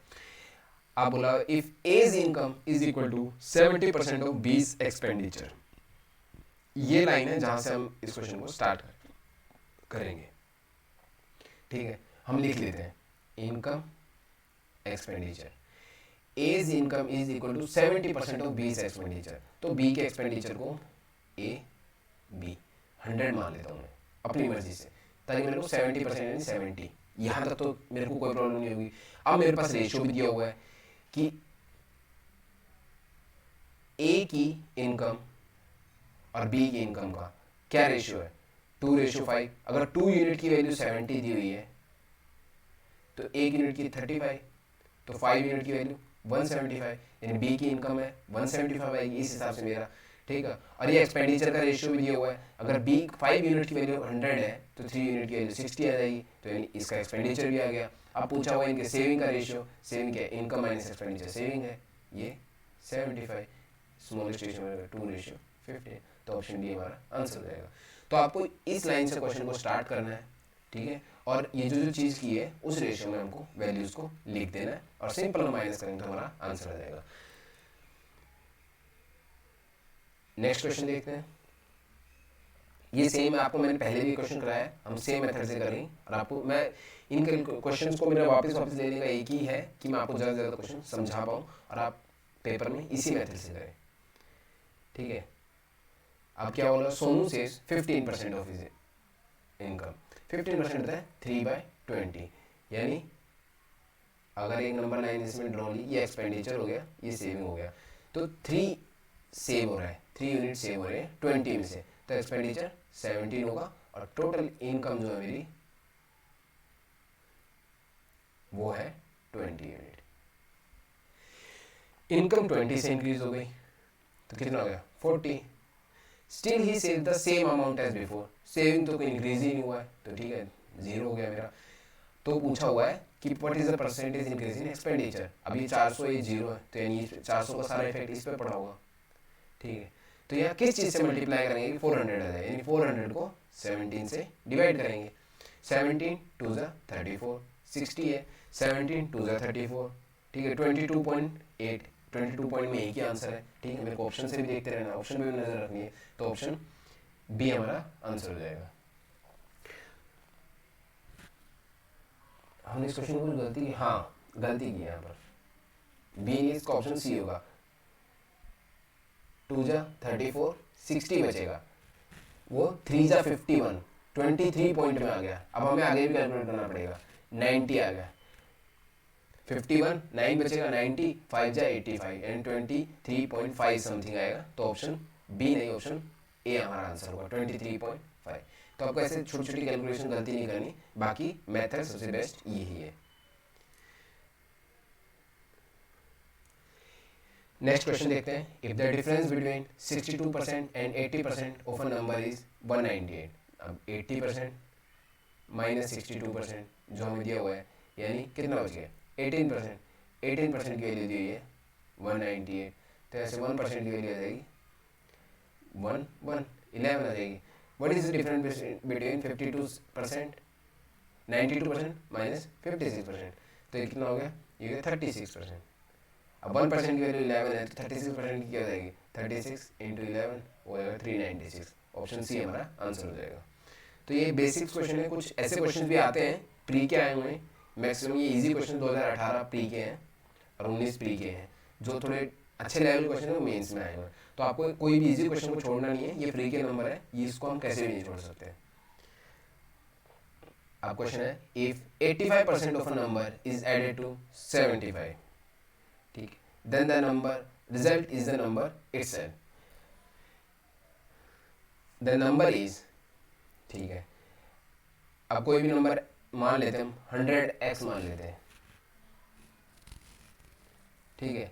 आप बोला if A's income is equal to 70% of B's expenditure. ये लाइन है जहां से हम इस क्वेश्चन को स्टार्ट करेंगे, ठीक है। हम लिख लेते हैं income expenditure, A's income is equal to 70% of B's expenditure. तो बी के एक्सपेंडिचर को ए बी 100 मान लेता हूँ मैं अपनी मर्जी से, ताकि मेरे को 70% यानी 70, यहाँ तक तो मेरे को कोई प्रॉब्लम नहीं होगी। अब मेरे पास रेशियो भी दिया हुआ है कि ए की इनकम और बी की इनकम का क्या रेशियो है, 2:5। अगर 2 यूनिट की वैल्यू 70 दी हुई है तो 1 यूनिट की 35, तो 5 यूनिट की वैल्यू 175, यानी बी की इनकम है 175 आएगी इस हिसाब से मेरा, ठीक है। और ये एक्सपेंडिचर का रेशियो भी दिया हुआ है, अगर बी 5 यूनिट की वैल्यू 100 है तो 3 यूनिट की वैल्यू 60 आ जाएगी, तो यानी इसका एक्सपेंडिचर भी आ गया। अब पूछा हुआ इनके सेविंग का रेशियो, सेविंग क्या है, इनकम माइनस एक्सपेंडिचर, सेविंग है ये 75, स्मॉलेस्ट रेशियो में 2:15, तो ऑप्शन डी हमारा आंसर हो जाएगा। तो आपको इस लाइन से क्वेश्चन को स्टार्ट करना है, ठीक है, और ये जो चीज़ की है उस रेशियो में हमको वैल्यूज को लिख देना है, और सिंपल माइनस करेंगे तो हमारा आंसर आ जाएगा। नेक्स्ट क्वेश्चन देखते हैं। ये सेम आपको मैंने पहले भी क्वेश्चन कराया है, हम सेम मेथड से करेंगे, और आपको मैं इन क्वेश्चंस को मेरा वापस लेने का एक ही है कि मैं आपको ज़्यादा से ज़्यादा क्वेश्चन समझा पाऊँ और आप पेपर में इसी मेथड से करें, ठीक है। अब क्या बोला, सोनू से 15% ऑफ हिज इनकम, 15% होता है 3/20, यानी अगर एक नंबर लाइन इसमें ड्रॉ ली, ये एक्सपेंडिचर हो गया, ये सेविंग हो गया, तो 3 सेव हो रहा है, 3 यूनिट सेव हो रहे हैं 20 में से, तो एक्सपेंडिचर 17 होगा, और टोटल इनकम जो है मेरी वो है 20 यूनिट। इनकम 20 से इंक्रीज हो गई तो कितना हो गया 40। Still he save the same amount as before, saving तो कोई इंक्रीज ही नहीं हुआ है, तो ठीक है 0 हो गया मेरा। तो पूछा हुआ है कि what is the percentage increase in expenditure. अब ये 400 ये 0 है, तो यानी 400 का सारा इफेक्ट इस पे पड़ा होगा, ठीक है। तो यहाँ किस चीज़ से मल्टीप्लाई करेंगे कि 400 आ जाए, यानी 400 को 17 से डिवाइड करेंगे, 17 2 34, 60 है, 17 2 ज़ा 34, ठीक है। 22.8, 22 पॉइंट में एक ही आंसर है, ठीक है। मेरे को ऑप्शन से भी देखते रहना, ऑप्शन में भी नजर रखनी है, तो ऑप्शन बी हमारा आंसर हो जाएगा। हमने इस क्वेश्चन में कुछ गलती की, हाँ गलती की यहाँ पर, बी नहीं, इसका ऑप्शन सी होगा। 2 ज़ा 34, 60 बचेगा, वो 3 ज़ा 51, 23 पॉइंट में आ गया। अब हमें आगे भी कैलकुलेट करना पड़ेगा, 90 आ गया, 51 9 बचेगा, 90 5 ज़ा 85 एंड 23.5 समथिंग आएगा। तो ऑप्शन बी नहीं, ऑप्शन ए हमारा आंसर होगा, 23.5। तो आपको ऐसे छोटी छोटी कैलकुलेशन गलती नहीं करनी, बाकी मेथड सबसे बेस्ट यही है। नेक्स्ट क्वेश्चन देखते हैं। If the difference between 62% and 80% of a number is 198। अब 80% माइनस 62% जो हमें दिया हुआ है, यानी कितना बच गया, 18%। 18% की वैल्यू दी हुई है 198, तो ऐसे 1% की वैल्यू आ जाएगी 11 आ जाएगी। What is the difference between 52% 92% minus 56%, तो ये कितना हो गया, ये हो गया 36%। अब 1% की वैल्यू 11 है, तो 36% की क्या हो जाएगी, 36 इंटू 11 हो जाएगा 396। ऑप्शन सी हमारा आंसर हो जाएगा। तो ये बेसिक्स क्वेश्चन है, कुछ ऐसे क्वेश्चन भी आते हैं प्री के आए हुए हैं, मैक्सिमम ये इजी क्वेश्चन 2018 प्री के हैं और 19 प्री के हैं, जो थोड़े अच्छे लेवल क्वेश्चन है वो मेंस में आए हुए हैं। तो आपको कोई भी इजी क्वेश्चन को छोड़ना नहीं है, ये फ्री के नंबर है, ये इसको हम कैसे भी नहीं छोड़ सकते। अब क्वेश्चन है, if 85% of a number is added to 75, ठीक, then the number result is the number itself. The number is, ठीक है, अब कोई भी नंबर मान लेते हैं हम, 100x मान लेते हैं, ठीक है।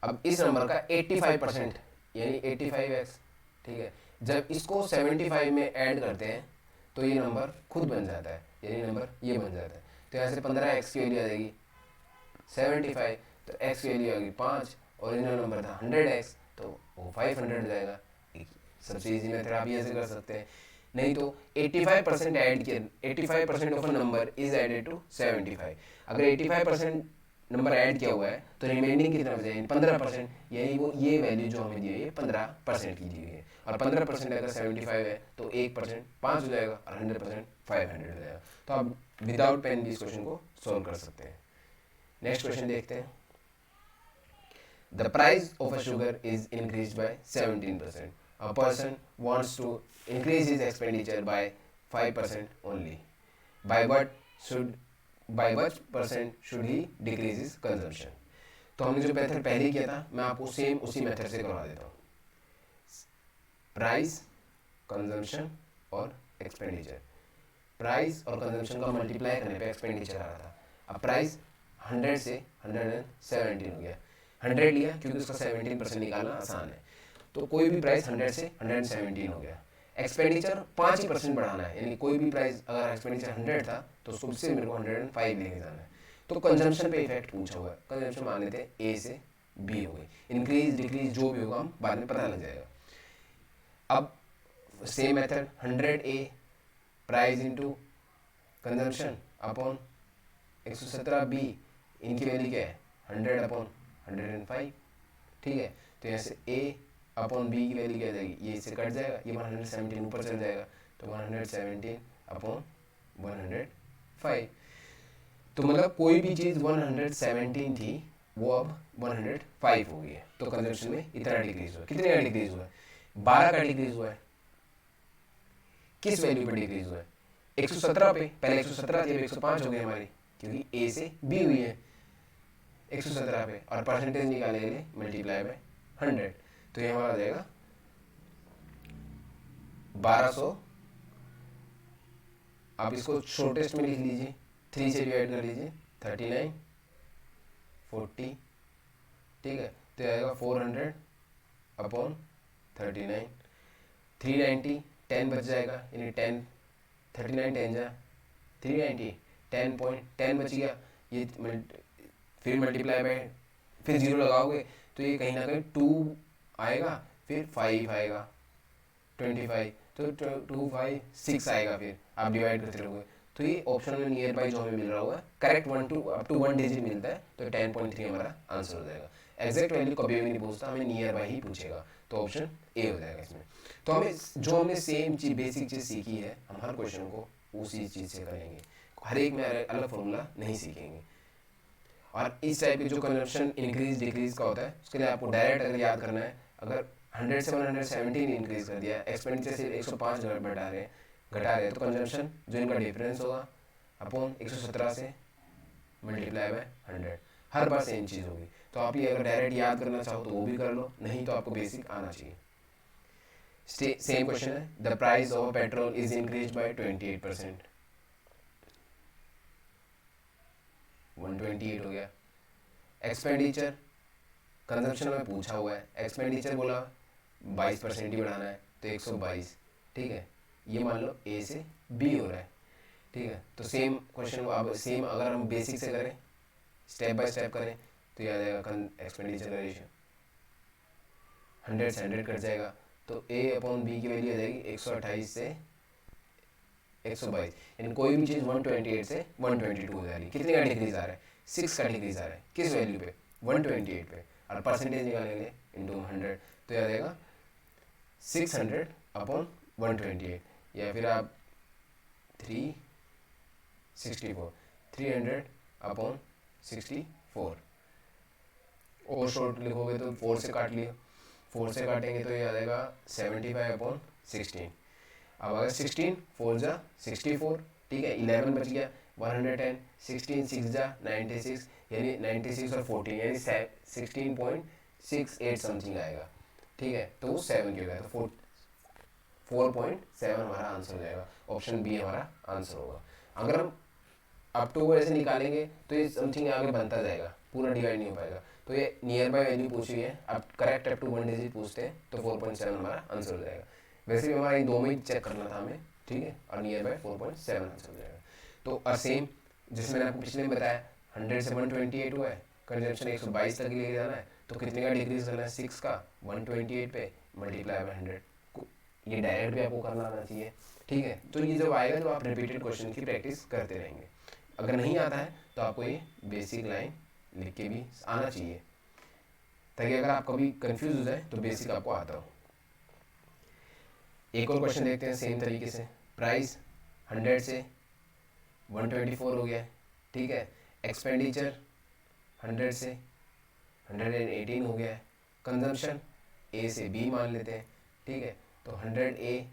अब इस नंबर का 85% यानी 85x, ठीक है, जब इसको 75 में ऐड करते हैं तो ये नंबर खुद बन जाता है, यानी नंबर ये बन जाता है। तो यहाँ से 15x की वैल्यू आ जाएगी 75, तो x की वैल्यू आ गई 5, ओरिजिनल नंबर था 100x, तो वो 500 जाएगा। सबसे इजी मेथड आप ये ऐसे कर सकते हैं। नहीं तो 85% ऐड किया, 85% of a number is added to 75। अगर 85% नंबर ऐड किया हुआ है तो रिमेनिंग कितना बचेगा, 15%, यानी वो ये वैल्यू जो हमें दी हुई है 15% की दी हुई है। और 15% अगर 75 है तो 1% 5 हो जाएगा और 100% 500 हो जाएगा। तो आप विदाउट पेन भी इस क्वेश्चन को सॉल्व कर सकते हैं। नेक्स्ट क्वेश्चन देखते हैं। The price of a sugar is increased by 17%. A person wants to increase his expenditure by 5% only. By what percent should he decrease his consumption? तो हमने जो मेथड पहले किया था, मैं आपको सेम उसी मेथड से करवा देता हूँ। प्राइस, कंजम्पशन और एक्सपेंडिचर। प्राइस और कंजम्पशन का मल्टीप्लाई करने पे एक्सपेंडिचर आ रहा था। अब प्राइस 100 से 117 हो गया, 100 लिया क्योंकि उसका 17% निकालना आसान है, तो कोई भी प्राइस 100 से 117 हो गया। एक्सपेंडिचर 5% बढ़ाना है, यानी कोई भी प्राइस अगर एक्सपेंडिचर 100 था तो उससे मेरे को 105 लेके जाना है। तो कंजम्पशन पे इफेक्ट पूछा हुआ है, कंजम्पशन मान लेते हैं ए से बी हो गई, इंक्रीज डिक्रीज जो भी होगा हम बाद में पता लग जाएगा। अब same method 100A price into consumption upon 117B, इनकी वैल्यू क्या है 100 अपॉन 105, ठीक है। तो यहाँ से A अपॉन B की वैल्यू क्या जाएगी, ये इससे कट जाएगा, ये 117 ऊपर चल जाएगा, तो 117 अपॉन 105। तो मतलब कोई भी चीज़ 117 थी वो अब 105 हो गई है। तो कंजम्पशन में इतना डिक्रीज हुआ, कितने का डिक्रीज हुआ है, 12 का डिक्रीज हुआ है। किस वैल्यू पे डिक्रीज हुआ है, 117 पे, पहले 117 थी अब 105 हो गई हमारी, क्योंकि A से B हुई है 117 पे, और परसेंटेज निकालने के लिए मल्टीप्लाई बाय 100, तो ये हमारा आ जाएगा 1200। आप इसको शॉर्टेस्ट में लिख लीजिए, 3 से डिवाइड कर लीजिए, 39 40, ठीक है। तो आएगा 400 अपॉन 39, 390, 10 बच जाएगा, यानी 10 39 10 जा 390, 10 बच गया, ये फिर मल्टीप्लाई बाय, फिर जीरो लगाओगे तो ये कहीं ना कहीं 2 आएगा, फिर 5 आएगा 25, तो 2 5 6 आएगा, फिर आप डिवाइड करते रहोगे तो ये ऑप्शन में नियर बाई जो हमें मिल रहा होगा करेक्ट अप टू 1 डिजिट मिलता है तो 10.3 हमारा आंसर हो जाएगा। एग्जैक्ट वैल्यू कभी भी नहीं पूछता, हमें नियर बाई ही पूछेगा, तो ऑप्शन ए हो जाएगा इसमें। तो हमें जो हमने सेम चीज बेसिक चीज सीखी है हम हर क्वेश्चन को उसी चीज से करेंगे, हर एक में अलग फॉर्मूला नहीं सीखेंगे। और इस टाइप की जो कंजम्पशन इंक्रीज डिक्रीज का होता है उसके लिए आपको डायरेक्ट अगर याद करना है, अगर 100 से 117 इंक्रीज कर दिया, एक्सपेंडिचर से 105 घटा रहे हैं तो कंजम्पशन जो इनका डिफरेंस होगा अपॉन 117 से मल्टीप्लाई बाय 100, हर बार सेम चीज़ होगी। तो आप ये अगर डायरेक्ट याद करना चाहो तो वो भी कर लो, नहीं तो आपको बेसिक आना चाहिए। सेम क्वेश्चन है, the price of petrol is increase by 28%, 128 हो गया। एक्सपेंडिचर कंजम्पशन में पूछा हुआ है, एक्सपेंडिचर बोला 22% ही बढ़ाना है तो 122, ठीक है, ये मान लो ए से बी हो रहा है, ठीक है। तो सेम क्वेश्चन को अब सेम अगर हम बेसिक से करें, स्टेप बाय स्टेप करें तो याद आएगा एक्सपेंडिचर का रेशियो 100 से 100 कट जाएगा तो ए अपॉन बी की वैल्यू आ जाएगी 128 से 122, यानी कोई भी चीज़ 128 से 122 हो जा रही है। कितने का डिक्रीज आ रहा है? 6 का डिक्रीज आ रहा है, किस वैल्यू पे? 128 पे, और परसेंटेज निकालेंगे इंटू 100 तो याद आएगा 600 अपॉन 128, या फिर आप 300 अपॉन 64, और शॉर्ट लिखोगे तो 4 से काट लिया, 4 से काटेंगे तो ये आ जाएगा 75 अपॉन 16। अब अगर 16 4 जा 64, ठीक है, 11 बच गया 110, 16 6 जा 96, यानी 96 और 14 यानी 16.68 समथिंग आएगा, ठीक है। तो वो 7 क्यों गया, तो 4.7 हमारा आंसर हो जाएगा, ऑप्शन बी हमारा आंसर होगा। अगर हम अप टू ऐसे निकालेंगे तो ये समथिंग आगे बनता जाएगा, पूरा डिवाइड नहीं हो पाएगा। तो ये नियर बाय वैल्यू पूछी है, अब करेक्ट अप टू 1 डिजिट पूछते हैं तो 4.7 हमारा आंसर हो जाएगा। वैसे भी हमारा इन दो में ही चेक करना था हमें, ठीक है, और नियर बाय 4.7 आंसर हो जाएगा। तो और सेम जैसे मैंने आपको पिछले में बताया 100 से 128 हुआ है, कंजम्पशन 122 तक लेके जाना है तो कितने का डिक्रीज करना है? 6 का 128 पे मल्टीप्लाई बाय 100, ये डायरेक्ट भी आपको करना आना चाहिए, ठीक है। तो ये जब आएगा तो आप रिपीटेड क्वेश्चन की प्रैक्टिस करते रहेंगे। अगर नहीं आता है तो आपको ये बेसिक लाइन लिख के भी आना चाहिए, ताकि अगर आप कभी कंफ्यूज हो जाए तो बेसिक आपको आता हो। एक और क्वेश्चन देखते हैं सेम तरीके से। प्राइस 100 से 124 हो गया, ठीक है। एक्सपेंडिचर 100 से 118 हो गया है। कंजम्पशन ए से बी मान लेते हैं, ठीक है। तो 100A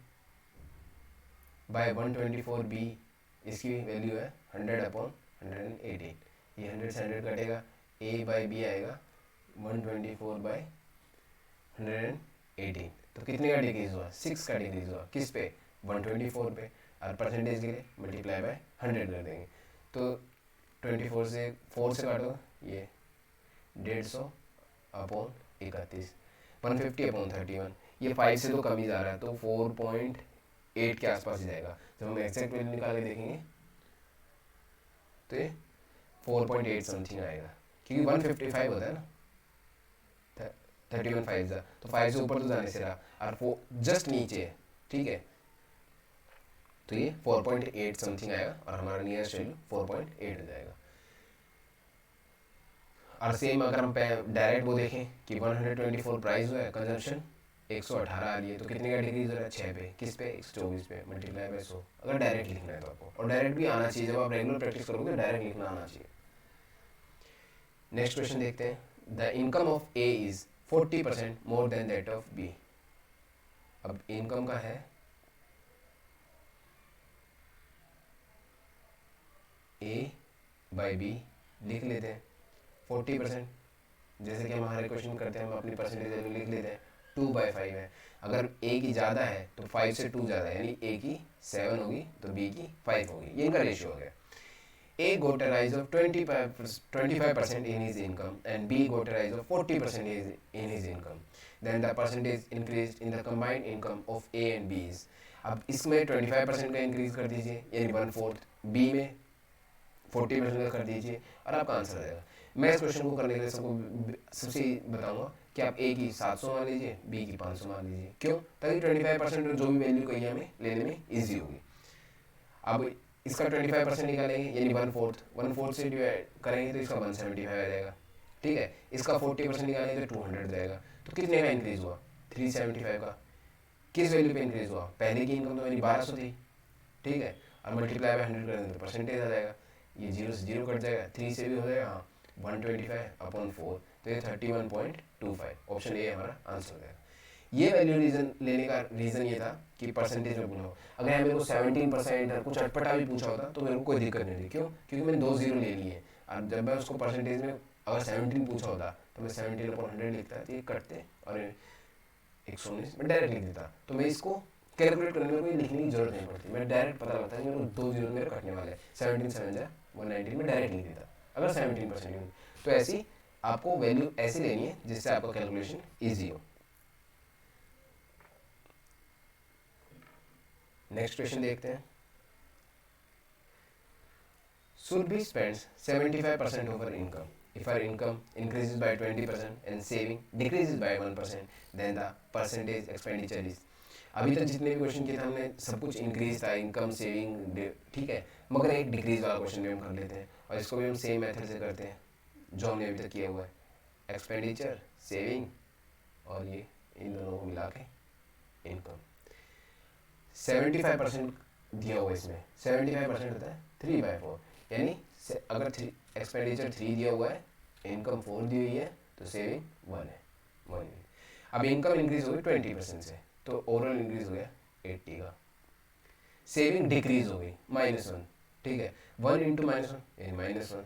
बाय 124 बी, इसकी वैल्यू है 100 अपॉन 118, ये 100 से 100 कटेगा, ए बाय बी आएगा 124 बाय 118, तो कितने का डिक्रीज हुआ? 6 का डिक्रीज हुआ, किस पे? 124 पे, और परसेंटेज के लिए मल्टीप्लाई बाय 100 कर देंगे। तो 24 से 4 से काटो, ये 150 अपॉन 31, 150 अपॉन 31, ये 5 से तो कम ही जा रहा है तो 4.8 के आसपास ही जाएगा। जब हम एक्जैक्ट वैल्यू निकाल के देखेंगे तो ये 4.8 समथिंग आएगा, क्योंकि 155 होता है ना, 31 5 जा, तो 5 से ऊपर तो जाने से रहा, और वो जस्ट नीचे है, ठीक है। तो ये 4.8 समथिंग आएगा और हमारा नियरेस्ट वैल्यू 4.8 हो जाएगा। और सेम अगर हम डायरेक्ट वो देखें कि 124 प्राइस हुआ है, कंजम्पशन 118 आ रही है, तो कितने का डिक्रीज हो रहा है? 6 पे, किस पे? 124 पे, मल्टीप्लाई बाय 100, अगर डायरेक्ट लिखना है तो आपको, और डायरेक्ट भी आना चाहिए, जब आप रेगुलर प्रैक्टिस करोगे तो डायरेक्ट लिखना आना चाहिए। नेक्स्ट क्वेश्चन देखते हैं। The income of A is 40% more than that of B. अब इनकम का है ए बाय बी, लिख लेते हैं 40%, जैसे कि हम हमारे क्वेश्चन करते हैं, हम अपनी परसेंटेज वैल्यू लिख लेते हैं 2/5 है। अगर ए की ज़्यादा है तो 5 से 2 ज़्यादा है, यानी ए की 7 होगी तो बी की 5 होगी, ये इनका रेशियो हो गया। A got a rise of 25% in his income and B got a rise of 40% in his income. Then the percentage increased in the combined income of A and B is. अब इसमें 25% का increase कर दीजिए, यानी 1/4, B में 40% का कर दीजिए और आपका आंसर आ जाएगा। मैं इस क्वेश्चन को करने के लिए सबसे बताऊंगा कि आप A की 700 मान लीजिए, B की 500 मान लीजिए। क्यों? ताकि 25% जो भी वैल्यू कही हमें लेने में ईजी होगी। अब इसका 25% निकालेंगे यानी 1/4 से डिवाइड करेंगे तो इसका 175 आ जाएगा, ठीक है। इसका 40% निकालेंगे तो 200 जाएगा। तो कितने का इंक्रीज हुआ? 375 का। किस वैल्यू पे इंक्रीज हुआ? पहले की इनकम तो मेरी 1200 थी, ठीक है, और मल्टीप्लाई बाय 100 करेंगे तो परसेंटेज आ जाएगा, ये 0 से 0 कट जाएगा, 3 से भी हो जाएगा, हाँ 125/4, तो ये 31.25, ऑप्शन ए हमारा आंसर हो जाएगा। ये वैल्यू रीजन लेने का रीज़न ये था कि परसेंटेज में पूछा हो। अगर मेरे को 17% कुछ अटपटा भी पूछा होता तो मेरे को कोई दिक्कत नहीं थी, क्यों? क्योंकि मैंने 2 0 ले लिए। और जब मैं उसको परसेंटेज में अगर 17 पूछा होता तो मैं 17/100 लिखता, तो ये कटते और 119 में डायरेक्ट लिख देता। तो मैं इसको कैलकुलेट करने में कोई लिखने की जरूरत नहीं पड़ती, मैं डायरेक्ट पता लगता है कि मेरे को 2 0 मेरे कटने वाले हैं, 17 7 जा 119 में डायरेक्ट लिख देता अगर 17%। तो ऐसी आपको वैल्यू ऐसी लेनी है जिससे आपका कैलकुलेशन ईजी हो। नेक्स्ट क्वेश्चन देखते हैं। Surbhi spends 75% of her income. If her income increases by 20% and saving decreases by 1%, then the percentage expenditure is। अभी तक जितने भी क्वेश्चन किए थे हमने सब कुछ इंक्रीज था, इनकम, सेविंग, ठीक है, मगर एक डिक्रीज वाला क्वेश्चन भी हम कर लेते हैं और इसको भी हम सेम मेथड से करते हैं जो हमने अभी तक किया हुआ है, एक्सपेंडिचर, सेविंग और ये इन दोनों को मिला के इनकम। 75% दिया हुआ है इसमें, 75% होता है 3/4, यानी अगर एक्सपेंडिचर 3 दिया हुआ है, इनकम 4 दी हुई है, तो सेविंग 1 है, 1। अब इनकम इंक्रीज हो गई 20% से, तो ओवरऑल इंक्रीज हो गया 80 का। सेविंग डिक्रीज हो गई -1, ठीक है, 1 × -1 यानी -1।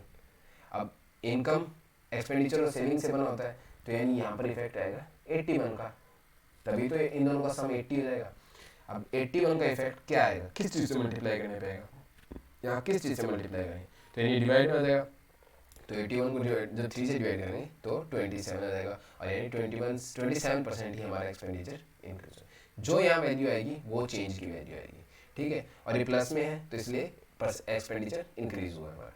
अब इनकम एक्सपेंडिचर और सेविंग से बना होता है, तो यानी यहाँ पर इफेक्ट आएगा 81 का, तभी तो इन दोनों का सम 80 हो जाएगा। अब 81 का इफेक्ट क्या आएगा? किस चीज़ से मल्टीप्लाई करने पे आएगा? यहाँ किस चीज़ से मल्टीप्लाई करें? तो यानी डिवाइड में आ जाएगा, तो 81 को जब 3 से डिवाइड करेंगे तो 27 आ जाएगा, और यानी 27% ही हमारा एक्सपेंडिचर इंक्रीज हो। जो यहाँ वैल्यू आएगी वो चेंज की वैल्यू आएगी, ठीक है, और ये प्लस में है तो इसलिए एक्सपेंडिचर इंक्रीज हुआ हमारा।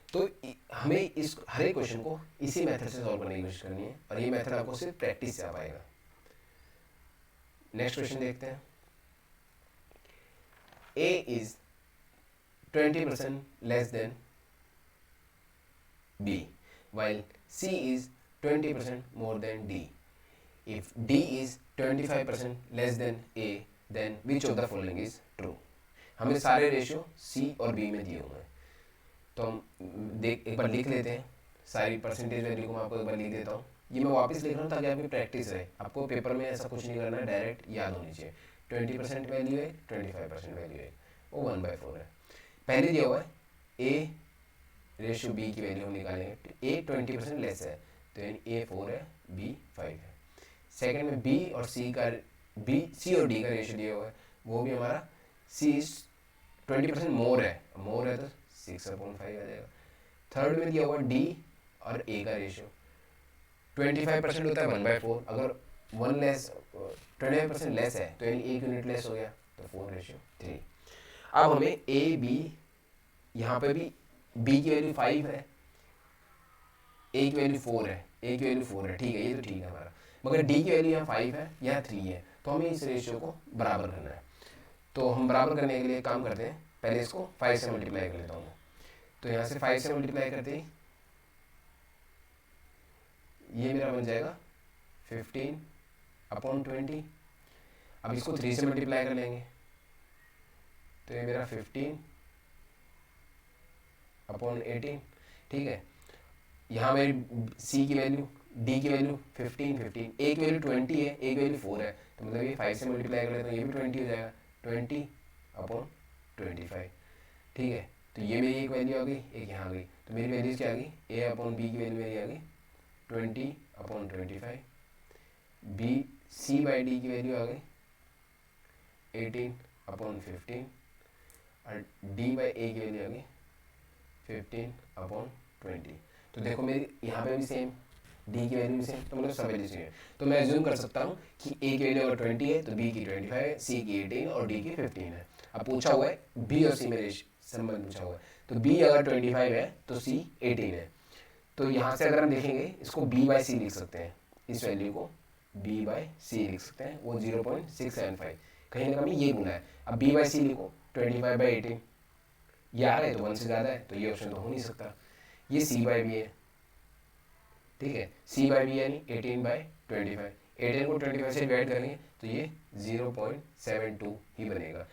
तो हमें इस हर एक क्वेश्चन को इसी मेथड से सॉल्व करने की कोशिश करनी है, और ये मेथड आपको सिर्फ प्रैक्टिस से आ पाएगा। नेक्स्ट क्वेश्चन देखते हैं। A is 20% less than B, while C is 20% more than D. If D is 25% less than A, then which of the following is true? हमें सारे रेशियो C और B में दिए हुए हैं, तो हम एक बार लिख लेते हैं। सारी परसेंटेज वैल्यू को मैं आपको एक बार लिख देता हूँ। ये मैं वापस लिख रहा हूँ ताकि आपकी प्रैक्टिस रहे, आपको पेपर में ऐसा कुछ नहीं करना है, डायरेक्ट याद होनी चाहिए। 20% वैल्यू है, 25% वैल्यू है, वो 1/4 है। पहले दिया हुआ है A/B की वैल्यू हम निकालेंगे, A 20% लेस है, तो यानी A 4 है, B 5 है। सेकंड में B और C C और D का रेशियो दिया हुआ है, वो भी हमारा C 20% मोर है तो 6/5 आ जाएगा। थर्ड में दिया हुआ D और A का रेशियो 25% होता है 1/4, अगर 25% लेस है तो यानी 1 यूनिट लेस हो गया, तो 4/3। अब हमें A B, यहाँ पे भी B की वैल्यू 5 है, A की वैल्यू 4 है, ठीक है, ये तो ठीक है हमारा, मगर D की वैल्यू यहाँ 5 है, यहाँ 3 है, तो हमें इस रेशियो को बराबर करना है। तो हम बराबर करने के लिए काम करते हैं, पहले इसको 5 से मल्टीप्लाई कर लेता हूँ। तो यहाँ से 5 से मल्टीप्लाई करते ही ये मेरा बन जाएगा 15/20। अब इसको 3 से मल्टीप्लाई कर लेंगे तो ये मेरा 15/18, ठीक है। यहाँ मेरी C की वैल्यू, D की वैल्यू 15, A की वैल्यू 20 है, A की वैल्यू 4 है, तो मतलब ये 5 से मल्टीप्लाई कर लेते हैं, ये भी 20 हो जाएगा, 20/25, ठीक है। तो ये मेरी एक वैल्यू आ गई, एक यहाँ आ गई, तो मेरी वैल्यूज क्या आ गई? A/B की वैल्यू मेरी आ गई 20/25, C/D की वैल्यू आ गई 18/15, और D/A की वैल्यू आ गई 15/20। तो देखो मेरी यहाँ पे भी सेम, D की वैल्यू भी सेम, तो मतलब सब वैल्यू सेम है। तो मैं एज्यूम कर सकता हूँ कि A की वैल्यू अगर 20 है तो B की 25 है, C की 18 और D की 15 है। अब पूछा हुआ है B और C में संबंध पूछा हुआ है, तो B अगर 25 है तो C 18 है। तो यहाँ से अगर हम देखेंगे इसको B/C लिख सकते हैं, इस वैल्यू को B/C लिख सकते हैं, वो 0.675, कहीं ना कहीं ये बोला है। अब B/C लिखो 25/18, 11 है तो 1 से ज़्यादा है, तो ये ऑप्शन तो हो नहीं सकता। ये C/B है, ठीक है, C/B यानी 18/25, 18 को 25 से डिवाइड करेंगे तो ये 0.72 ही बनेगा।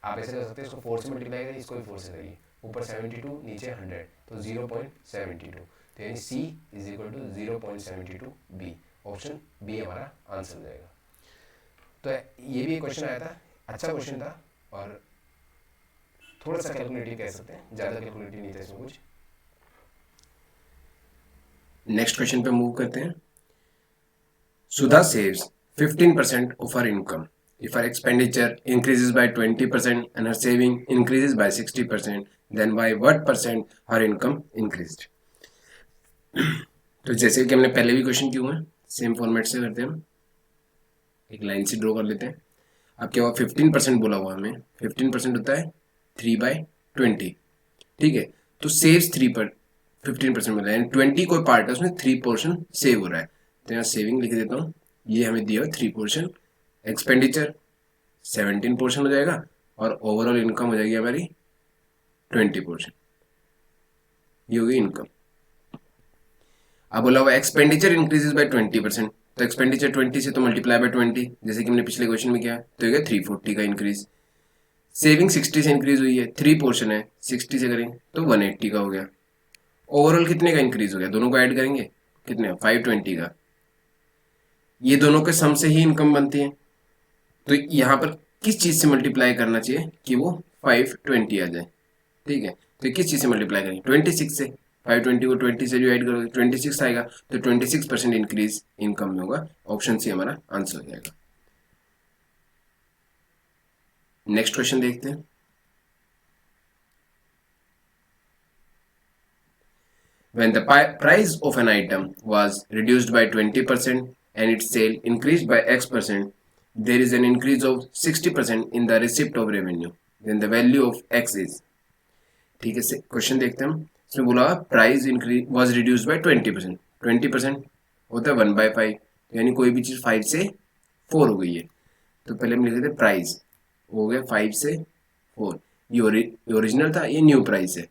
आप ऐसे कर सकते हैं, इसको 4 से मल्टीप्लाई करिए, इसको भी 4 से करिए, ऊपर 72 नीचे 100 तो 0.72, तो यानी C इज इक्वल टू 0.72 B, ऑप्शन बी हमारा आंसर हो जाएगा। तो ये भी एक क्वेश्चन आया था, अच्छा क्वेश्चन था और थोड़ा सा कैलकुलेटिव कह सकते हैं, ज़्यादा कैलकुलेटिव नहीं था इसमें कुछ। नेक्स्ट क्वेश्चन पे मूव करते हैं। सुधा saves 15% of her income. If her expenditure increases by 20% and her saving increases by 60%, then by what percent her income increased? तो जैसे कि हमने पहले भी क्वेश्चन किए हैं, सेम फॉर्मेट से करते हैं हम, एक लाइन से ड्रॉ कर लेते हैं। अब क्या हुआ, 15% बोला हुआ हमें, 15% होता है 3/20, ठीक है, तो सेव्स 15% मिला है, 20 कोई पार्ट है उसमें 3% सेव हो रहा है, तो यहाँ सेविंग लिख देता हूँ, ये हमें दिया 3%, एक्सपेंडिचर 17% हो जाएगा और ओवरऑल इनकम हो जाएगी हमारी 20%, ये होगी इनकम। अब बोला हुआ एक्सपेंडिचर इंक्रीजेस बाय 20%, तो एक्सपेंडिचर 20 से तो मल्टीप्लाई बाय 20, जैसे कि हमने पिछले क्वेश्चन में किया, तो ये 340 का इंक्रीज। सेविंग 60 से इंक्रीज हुई है, 3% है, 60 से करेंगे तो 180 का हो गया। ओवरऑल कितने का इंक्रीज हो गया, दोनों को ऐड करेंगे कितने, 520 का। ये दोनों के सम से ही इनकम बनती है, तो यहाँ पर किस चीज से मल्टीप्लाई करना चाहिए कि वो 520 आ जाए, ठीक है, तो किस चीज से मल्टीप्लाई करेंगे, 26 से, 520 को 20 से जो ऐड करोगे 26 आएगा, तो 26% इंक्रीज इनकम में होगा, ऑप्शन सी हमारा आंसर हो जाएगा। नेक्स्ट क्वेश्चन देखते हैं। When the price of an item was reduced by 20% and its sale increased by X%, there is an increase of 60% in the receipt of revenue. Then the value of X is, ठीक है, question देखते हैं हम। इसमें बोला price increase was reduced by 20%, 20% होता है 1/5, यानी कोई भी चीज 5 से 4 हो गई है, तो पहले हम लिख देते प्राइस हो गया 5 से 4, ये ओरिजिनल था, ये न्यू प्राइस है,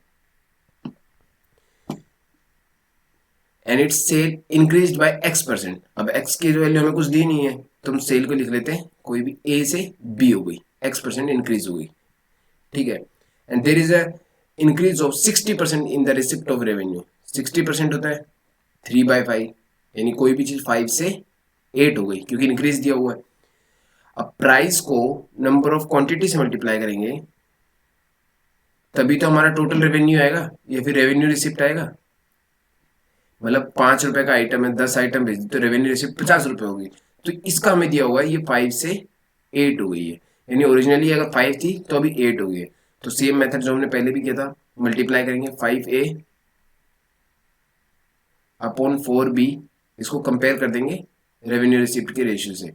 and its sale increased by X%। अब X की वैल्यू हमें कुछ दी नहीं है, तो हम सेल को लिख लेते हैं, कोई भी A से B हो गई, X% इंक्रीज हो गई, ठीक है, and there is a increase of 60% in the receipt of revenue. 60% होता है 3/5, यानी कोई भी चीज 5 से 8 हो गई क्योंकि इंक्रीज दिया हुआ है। अब प्राइस को नंबर ऑफ क्वांटिटी से मल्टीप्लाई करेंगे तभी तो हमारा टोटल रेवेन्यू आएगा, या फिर रेवेन्यू रिसिप्ट आएगा। मतलब 5 रुपए का आइटम है, 10 आइटम भेज तो रेवेन्यू रिसिप्ट 50 रुपए होगी, तो इसका हमें दिया हुआ है ये 5 से 8 हो गई है, यानी ओरिजिनली अगर 5 थी तो अभी 8 हो गई है। तो सेम मेथड जो हमने पहले भी किया था, मल्टीप्लाई करेंगे 5A अपॉन 4B, इसको कंपेयर कर देंगे रेवेन्यू रिसिप्ट के रेशियो से,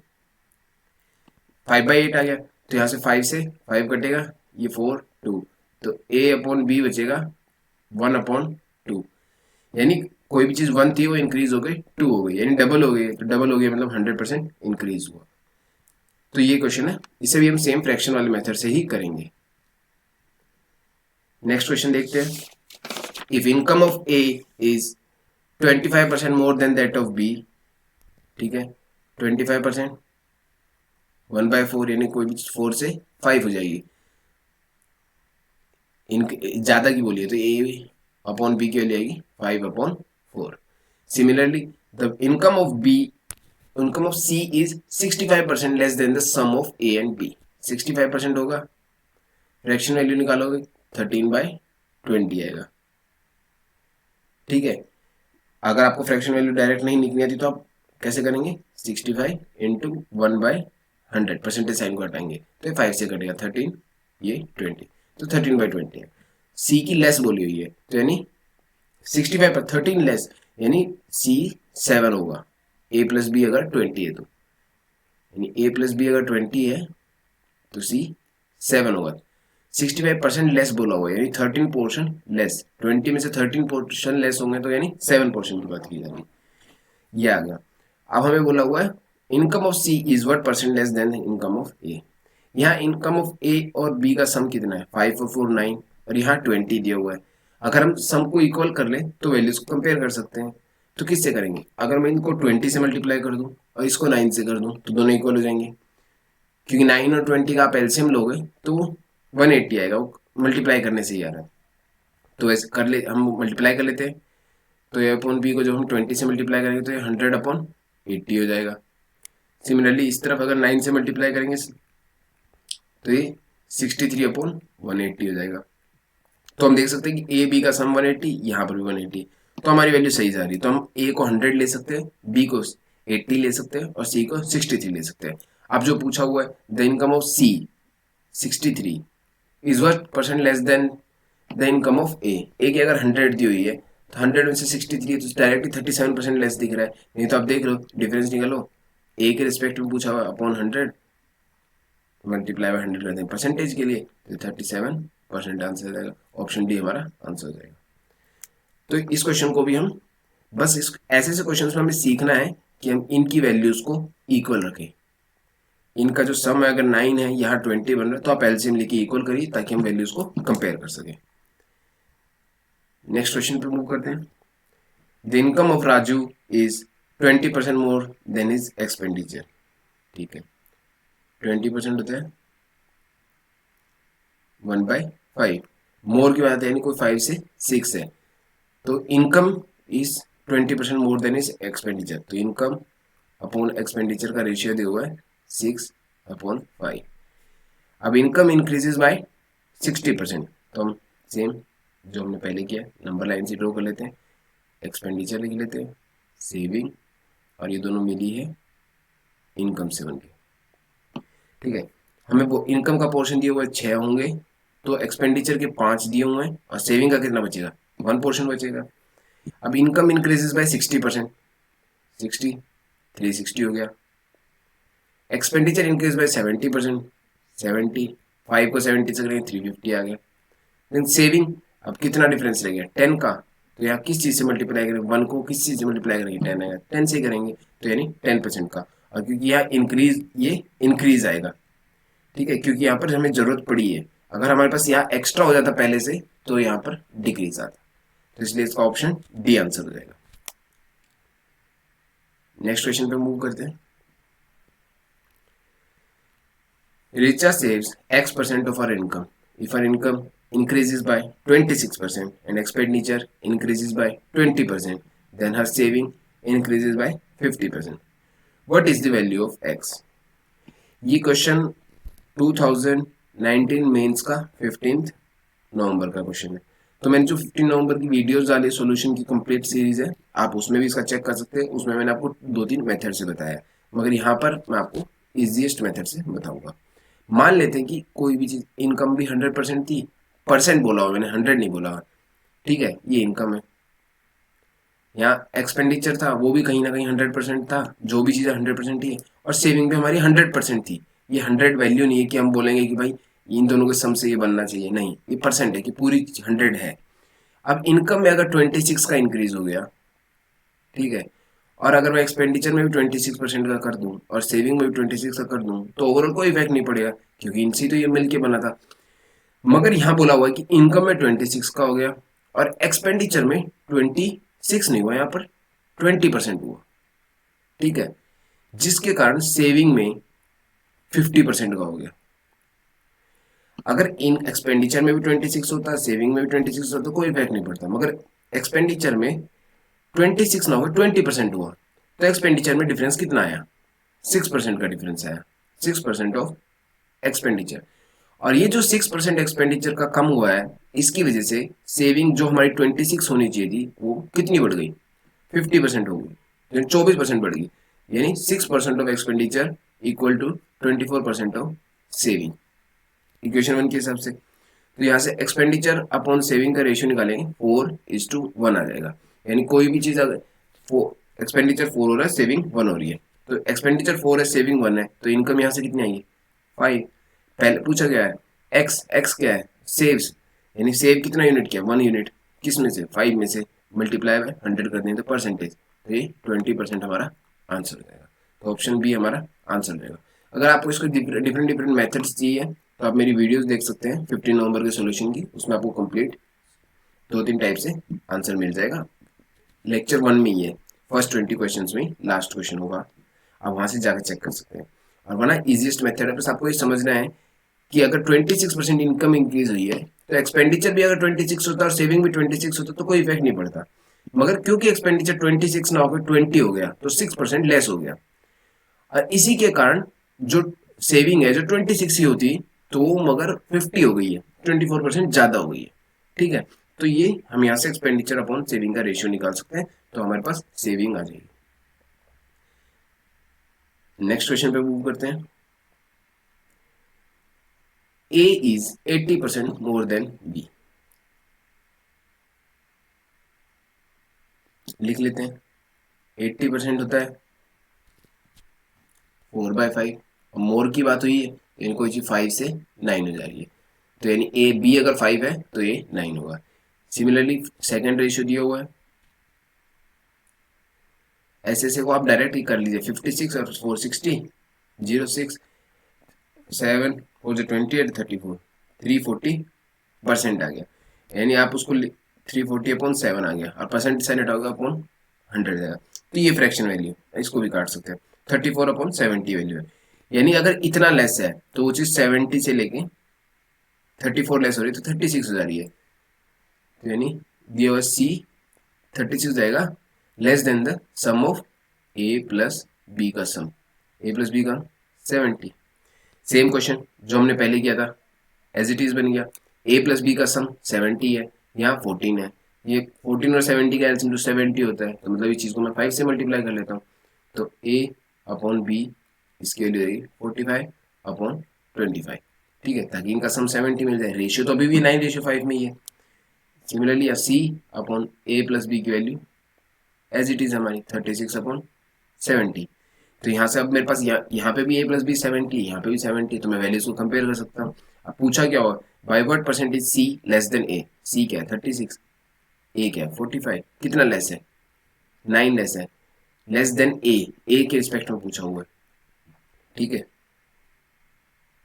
5/8 आ गया, तो यहाँ से 5 से 5 कटेगा, ये 4 2, तो A अपॉन B बचेगा 1/2, यानी कोई भी चीज 1 थी वो इंक्रीज हो गई 2 हो गई, यानी डबल हो गई, तो डबल हो गया मतलब 100% इंक्रीज हुआ। तो ये क्वेश्चन है, इसे भी हम सेम फ्रैक्शन वाले मेथड से ही करेंगे। नेक्स्ट क्वेश्चन देखते हैं। If income of A is 25% more than that of B, ठीक है, 25% 1/4, यानी कोई भी 4 से 5 हो जाएगी, ज्यादा की बोलिए तो A अपॉन B की वैल्यू आएगी 5/4। Similarly, the income of C is 65% less than the sum of A and B. 65% होगा, फ्रैक्शन वैल्यू निकालोगे 13/20 आएगा, ठीक है। अगर आपको फ्रैक्शन वैल्यू डायरेक्ट नहीं निकली आती तो आप कैसे करेंगे, 65 इंटू 1/100, परसेंटेज साइन को हटाएंगे तो 5 से कटेगा 13, ये 20, तो 13/20 है। सी की लेस बोली हुई है, तो यानी 65 पर 13 लेस, यानी C 7 होगा, A प्लस बी अगर 20 है तो, यानी A प्लस बी अगर 20 है तो C 7 होगा। 65% लेस बोला हुआ है, यानी 13% लेस, 20 में से 13% लेस होंगे तो यानी 7% की बात की जा रही है, ये आ गया। अब हमें बोला हुआ है income of C is what percent less then income of A। यहाँ इनकम ऑफ A और B का सम कितना है, 5 और 4 9, और यहाँ 20 दिया हुआ है। अगर हम सम को इक्वल कर ले तो वैल्यूज को कंपेयर कर सकते हैं। तो किससे करेंगे? अगर मैं इनको 20 से मल्टीप्लाई कर दूं और इसको 9 से कर दूं तो दोनों इक्वल हो जाएंगे, क्योंकि 9 और 20 का आप एलसीएम लोगे तो 180 आएगा, वो मल्टीप्लाई करने से ही आ रहा है। तो ऐसे कर ले, हम मल्टीप्लाई कर लेते हैं। तो ए अपॉन बी को जब हम 20 से मल्टीप्लाई करेंगे तो ये 100/80 हो जाएगा। सिमिलरली इस तरफ अगर 9 से मल्टीप्लाई करेंगे तो ये 63/180 हो जाएगा। तो हम देख सकते हैं कि ए बी का सम 180, यहाँ पर भी 180, तो हमारी वैल्यू सही जा रही है। तो हम ए को 100 ले सकते हैं, बी को 80 ले सकते हैं और सी को 63 ले सकते हैं। अब जो पूछा हुआ है the income of C 63 is what percent less than the income of A की अगर 100 दी हुई है तो 100 में से 63 है तो डायरेक्टली 37% लेस दिख रहा है। नहीं तो आप देख लो डिफरेंस निकालो, ए के रिस्पेक्ट में पूछा हुआ अपॉन 100 मल्टीप्लाई बाय 100 कर देंगे परसेंटेज के लिए तो 37% आंसर हो जाएगा। ऑप्शन डी हमारा आंसर हो जाएगा। तो इस क्वेश्चन को भी हम बस इस ऐसे क्वेश्चन में हमें सीखना है कि हम इनकी वैल्यूज को इक्वल रखें। इनका जो सम है अगर 9 है, यहाँ 20 बन रहा है, तो आप एलसीएम लेके इक्वल करिए ताकि हम वैल्यूज को कंपेयर कर सकें। नेक्स्ट क्वेश्चन पे मूव करते हैं। The income of Raju is 20% more than his expenditure. ठीक है, 20% होता है 1/5, मोर की बात है यानी कोई 5 से 6 है, तो income is 20% more than is expenditure. तो इनकम अपॉन एक्सपेंडिचर का रेशियो दिया हुआ है 6/5। अब इनकम इंक्रीजेज बाय 60%, तो हम सेम जो हमने पहले किया नंबर लाइन से ड्रॉ कर लेते हैं, एक्सपेंडिचर लिख लेते हैं, सेविंग, और ये दोनों मिली है इनकम से बन के। ठीक है, हमें वो इनकम का पोर्शन दिया हुआ है 6 होंगे, तो एक्सपेंडिचर के 5 दिए हुए हैं और सेविंग का कितना बचेगा? 1 पोर्शन बचेगा। अब इनकम इंक्रीजेज बाय 60%, 60 360 हो गया। एक्सपेंडिचर इंक्रीज बाय 70%, 70 5 को 70 से करेंगे 350 आ गया। देन सेविंग, अब कितना डिफरेंस रह गया 10 का, तो यहाँ किस चीज़ से मल्टीप्लाई करेंगे? 1 को किस चीज़ से मल्टीप्लाई करेंगे? 10 आएगा, 10 से करेंगे तो यानी 10% का। और क्योंकि यहाँ इंक्रीज, ये इंक्रीज आएगा, ठीक है, क्योंकि यहाँ पर हमें जरूरत पड़ी है। अगर हमारे पास यहाँ एक्स्ट्रा हो जाता पहले से तो यहाँ पर डिक्रीज आता, तो इसलिए इसका ऑप्शन डी आंसर हो जाएगा। नेक्स्ट क्वेश्चन पे मूव करते हैं। Richa saves X% of her income. If her income increases by 26% and expenditure increases by 20%, then her saving increases by 50%. What is the value of X? ये question 2019 mains का 15 नवंबर का question है। तो मैंने जो 15 नवंबर की वीडियोस डाली सोल्यूशन की कंप्लीट सीरीज है, आप उसमें भी इसका चेक कर सकते हैं। उसमें मैंने आपको 2-3 मेथड से बताया, मगर यहाँ पर मैं आपको इजीएस्ट मेथड से बताऊंगा। मान लेते हैं कि कोई भी चीज इनकम भी 100% थी, परसेंट बोला हुआ मैंने, 100 नहीं बोला, ठीक है, ये इनकम है। यहाँ एक्सपेंडिचर था वो भी कहीं ना कहीं 100% था, जो भी चीज़ 100% ही है, और सेविंग भी हमारी 100% थी। ये 100 वैल्यू नहीं है कि हम बोलेंगे कि भाई इन दोनों के सम से ये बनना चाहिए, नहीं, ये परसेंट है कि पूरी 100 है। अब इनकम में अगर 26 का इंक्रीज हो गया, ठीक है, और अगर मैं एक्सपेंडिचर में भी 26% का कर दूं और सेविंग में भी 26 का कर दूं तो ओवरऑल कोई इफेक्ट नहीं पड़ेगा, क्योंकि इनसे तो ये मिलके बना था। मगर यहाँ बोला हुआ है कि इनकम में 26 का हो गया और एक्सपेंडिचर में 26 नहीं हुआ, यहाँ पर 20% हुआ, ठीक है, जिसके कारण सेविंग में 50% का हो गया। अगर इन एक्सपेंडिचर में भी 26 होता, सेविंग में भी 26 होता, कोई इफेक्ट नहीं पड़ता, मगर एक्सपेंडिचर में 26 ना होगा, 20% हुआ, तो एक्सपेंडिचर में डिफरेंस कितना आया? 6% का डिफरेंस आया, 6% ऑफ एक्सपेंडिचर। और ये जो 6% एक्सपेंडिचर का कम हुआ है, इसकी वजह से सेविंग जो हमारी 26 होनी चाहिए थी वो कितनी बढ़ गई? 50% हो गई, 24% बढ़ गई, यानी 6% of expenditure equal to 24% of saving, equation 1 के हिसाब से। तो यहाँ से एक्सपेंडिचर अपॉन सेविंग का रेशियो निकालेंगे 4:1 आ जाएगा, यानी कोई भी चीज अगर एक्सपेंडिचर 4 हो रहा है, सेविंग 1 हो रही है, तो एक्सपेंडिचर 4 है, सेविंग 1 है, तो इनकम यहाँ से कितनी आएगी? 5। पहले पूछा गया है एक्स क्या है? सेव्स, यानी सेव कितना यूनिट किया? 1 यूनिट, किस में से? 5 में से, मल्टीप्लाई बाय 100 कर देंगे तो परसेंटेज, तो ये 20% हमारा आंसर हो जाएगा। तो ऑप्शन बी हमारा आंसर हो जाएगा। अगर आपको इसको डिफरेंट मेथड्स चाहिए तो आप मेरी वीडियोस देख सकते हैं 15 नवंबर के सॉल्यूशन की, उसमें आपको कंप्लीट 2-3 टाइप से आंसर मिल जाएगा। लेक्चर 1 में ही है, फर्स्ट 20 क्वेश्चंस में लास्ट क्वेश्चन होगा, आप वहां से जाकर चेक कर सकते हैं। और वरना इजीएस्ट मेथड है, बस आपको ये समझना है कि अगर 26% इनकम इंक्रीज हुई है तो एक्सपेंडिचर भी अगर 26 होता और सेविंग भी 26 होता तो कोई इफेक्ट नहीं पड़ता। मगर क्योंकि एक्सपेंडिचर 26 ना होकर 20 हो गया तो 6% लेस हो गया, और इसी के कारण जो सेविंग है जो 26 ही होती तो वो मगर 50 हो गई है, 24% ज्यादा हो गई है। ठीक है, तो ये हम यहाँ से एक्सपेंडिचर अपॉन सेविंग का रेशियो निकाल सकते हैं, तो हमारे पास सेविंग आ जाएगी। नेक्स्ट क्वेश्चन पे मूव करते हैं। A is 80% more than B। लिख लेते हैं, 80% होता है 4/5, और मोर की बात हुई है यानी कोई चीज 5 से 9 हो जा रही है, तो यानी ए बी अगर 5 है तो ये 9 होगा। सिमिलरली सेकंड रेशियो दिया हुआ है, ऐसे को आप डायरेक्ट ही कर लीजिए, 56 और 460, 06 7 4 28 34 340% आ गया, यानी आप उसको 340 अपॉन 7 आ गया, और परसेंट साइन हटाओगे अपॉन 100 जाएगा, तो ये फ्रैक्शन वैल्यू इसको भी काट सकते हैं। 34 अपॉन 70 वैल्यू है, यानी अगर इतना लेस है तो वो चीज 70 से लेके 34 लेस हो रही है तो 36 हो जा रही है, तो यानी दिया हुआ सी 36 जाएगा less than the sum of A plus B का सम, ए प्लस बी का 70। सेम क्वेश्चन जो हमने पहले किया था एज इट इज बन गया, ए प्लस बी का सम 70 है, यहाँ 14 है, ये 14 और 70 का एलसीएम तो 70 होता है, तो मतलब इस चीज को मैं 5 से मल्टीप्लाई कर लेता हूँ, तो ए अपॉन बी इसकी वैल्यू रहेगी 45 अपॉन 25। ठीक है, ताकि इनका सम 70 मिल जाए, रेशियो तो अभी भी 9:5 में ही है। सिमिलरली सी अपॉन ए प्लस बी की वैल्यू एज इट इज हमारी 36 अपॉन 70, तो यहाँ से अब मेरे पास यहाँ पे भी ए प्लस बी 70, यहाँ पे भी 70, तो मैं वैल्यूज को कंपेयर कर सकता हूँ। अब पूछा क्या हुआ, by what percentage C less than A, C क्या है 36, ए क्या है 45, कितना लेस है 9 लेस है, लेस देन ए के रिस्पेक्ट में पूछा हुआ है। ठीक है,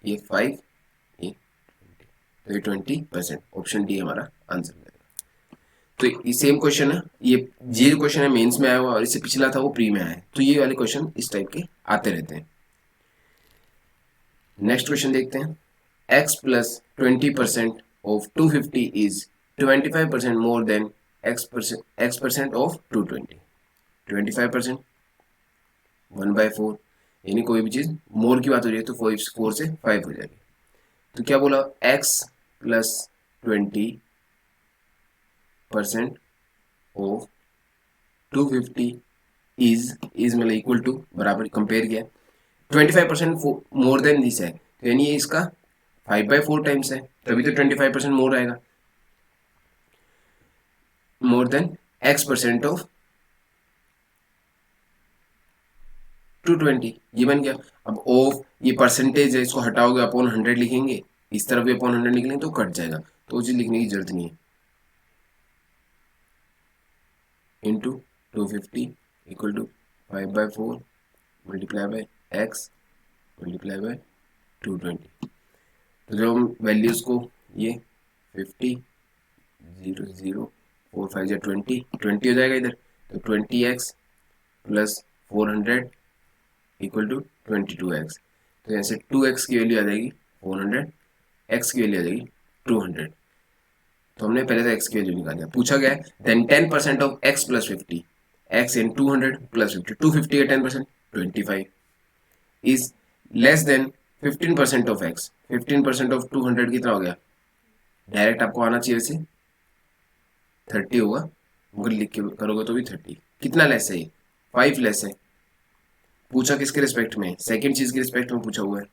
ये 5 ए, तो ये 20%, ऑप्शन डी हमारा आंसर है। तो ये सेम क्वेश्चन है, ये क्वेश्चन है मेंस में आया हुआ, और इससे पिछला था वो प्री में आया है, तो ये वाले क्वेश्चन इस टाइप के आते रहते हैं। नेक्स्ट क्वेश्चन देखते हैं, x plus 20% of 250 is 25% more than x percent of 220। 25% 1/4, यानी कोई भी चीज मोर की बात हो रही है तो 4 से 5 हो जाएगी, तो क्या बोला x plus 20% of 250 is मतलब इक्वल टू बराबर, कंपेयर किया 25% मोर देन दिस है, तो यानी ये इसका 5/4 टाइम्स है, तभी तो 25% मोर आएगा, मोर देन x% ऑफ 220, ये बन गया। अब ऑफ ये परसेंटेज है, इसको हटाओगे अपॉन 100 लिखेंगे, इस तरफ भी अपॉन 100 निकलेंगे तो कट जाएगा, तो वो चीज लिखने की जरूरत नहीं है, into 250 equal to 5/4 multiply by x multiply by 220, तो जब हम वैल्यूज को ये 50 0 0 4 5 20 हो जाएगा इधर, तो 20x plus 400 equal to 22x, तो यहाँ से 2x की वैल्यू आ जाएगी 400, x की वैल्यू आ जाएगी 200, तो हमने पहले से x की वैल्यू निकाल दिया। पूछा गया है then 10% of x plus 50, x in 200 plus 50, 250 का 10% 25 is less than 15% of x, 15% of 200 कितना हो गया, डायरेक्ट आपको आना चाहिए वैसे 30 होगा, मगर लिख के करोगे तो भी 30, कितना लेस है ये 5 लेस है। पूछा किसके रिस्पेक्ट में, सेकंड चीज के रिस्पेक्ट में पूछा हुआ है,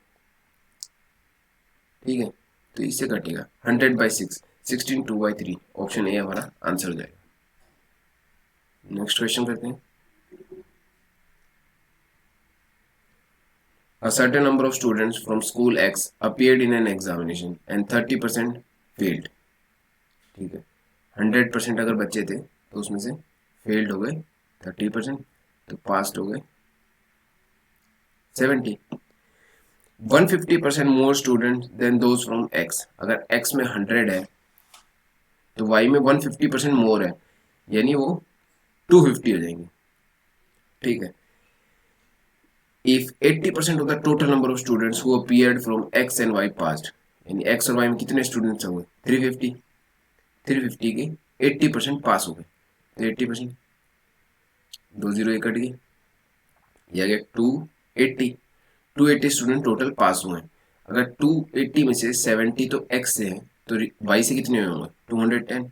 ठीक है, तो इससे कटेगा 100/6, 16 2/3, ऑप्शन ए हमारा आंसर हो जाएगा। नेक्स्ट क्वेश्चन करते हैं, A certain number of students from school X appeared in an examination and 30% failed। ठीक है, 100% अगर बच्चे थे तो उसमें से फेल्ड हो गए 30%, तो पास हो गए 70। 150% more student than those from X. अगर एक्स में 100 है तो वाई में 150% मोर है, यानी वो 250 हो जाएंगे। ठीक है। If 80% of the total number of students who appeared from X and Y passed, यानी एक्स और वाई में कितने स्टूडेंट्स हुए 350, 350 के 80% पास हो गए, तो 80% 2 0 कट गए, यह गया 280, 280 स्टूडेंट टोटल पास हुए हैं। अगर 280 में से 70 तो एक्स से है तो वाई से कितने होंगे 210।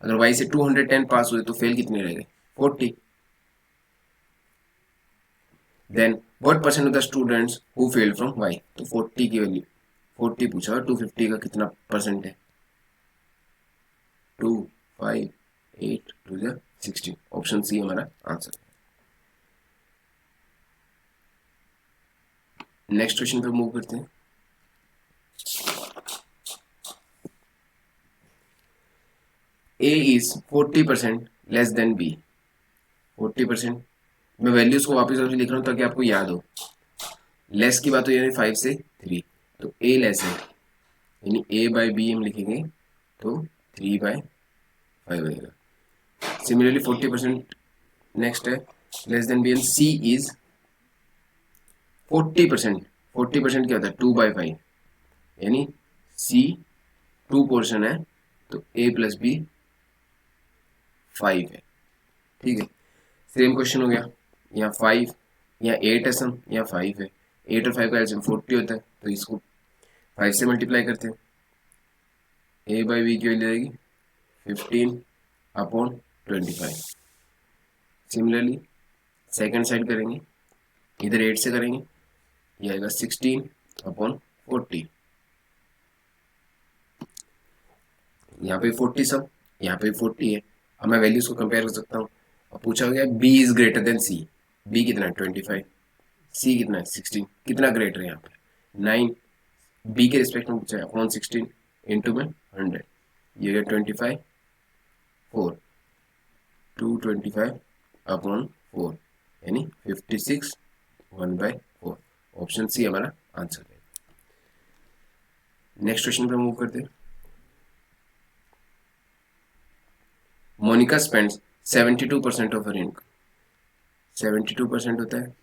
अगर वाई से 210 पास हुए तो फेल कितने रह गए 40। Then what percent of the students who fail from Y, तो 40 की वैल्यू 40 पूछा और 250 का कितना परसेंट है 2 5 8 2 16, ऑप्शन सी हमारा आंसर। नेक्स्ट क्वेश्चन पे मूव करते हैं। A is 40% less than B। 40%, मैं वैल्यूज को वापस लिख रहा हूँ ताकि आपको याद हो। लेस की बात हो यानी 5 से 3, तो A लेस है, यानी A बाई बी हम लिखेंगे तो 3/5 रहेगा। सिमिलरली 40% नेक्स्ट है less than B, and C is 40%। 40% क्या होता है 2/5, यानी C 2 पोर्शन है तो A प्लस बी 5 है। ठीक है, सेम क्वेश्चन हो गया। यहाँ 5 यहाँ 8 है सम, यहाँ 5 है, 8 और 5 का एलसीएम 40 होता है, तो इसको 5 से मल्टीप्लाई करते हैं। ए बाई बी की वैल्यू आएगी 15/25। सिमिलरली सेकेंड साइड करेंगे, इधर 8 से करेंगे, ये आएगा 16/40। यहाँ पे 40 सम, यहाँ पे 40 है। अब मैं वैल्यूज को कंपेयर कर सकता हूँ। अब पूछा गया B is greater than C, B कितना है 25, सी कितना है 16, कितना ग्रेटर है यहाँ पे 9, बी के रिस्पेक्ट में पूछा है अपॉन 16 इंटू में 100, ये गया 25 4, 225/4 यानी 56 1/4, ऑप्शन सी हमारा आंसर है। नेक्स्ट क्वेश्चन पे मूव करते हैं। Monica spends 72% of her income, 72% होता है।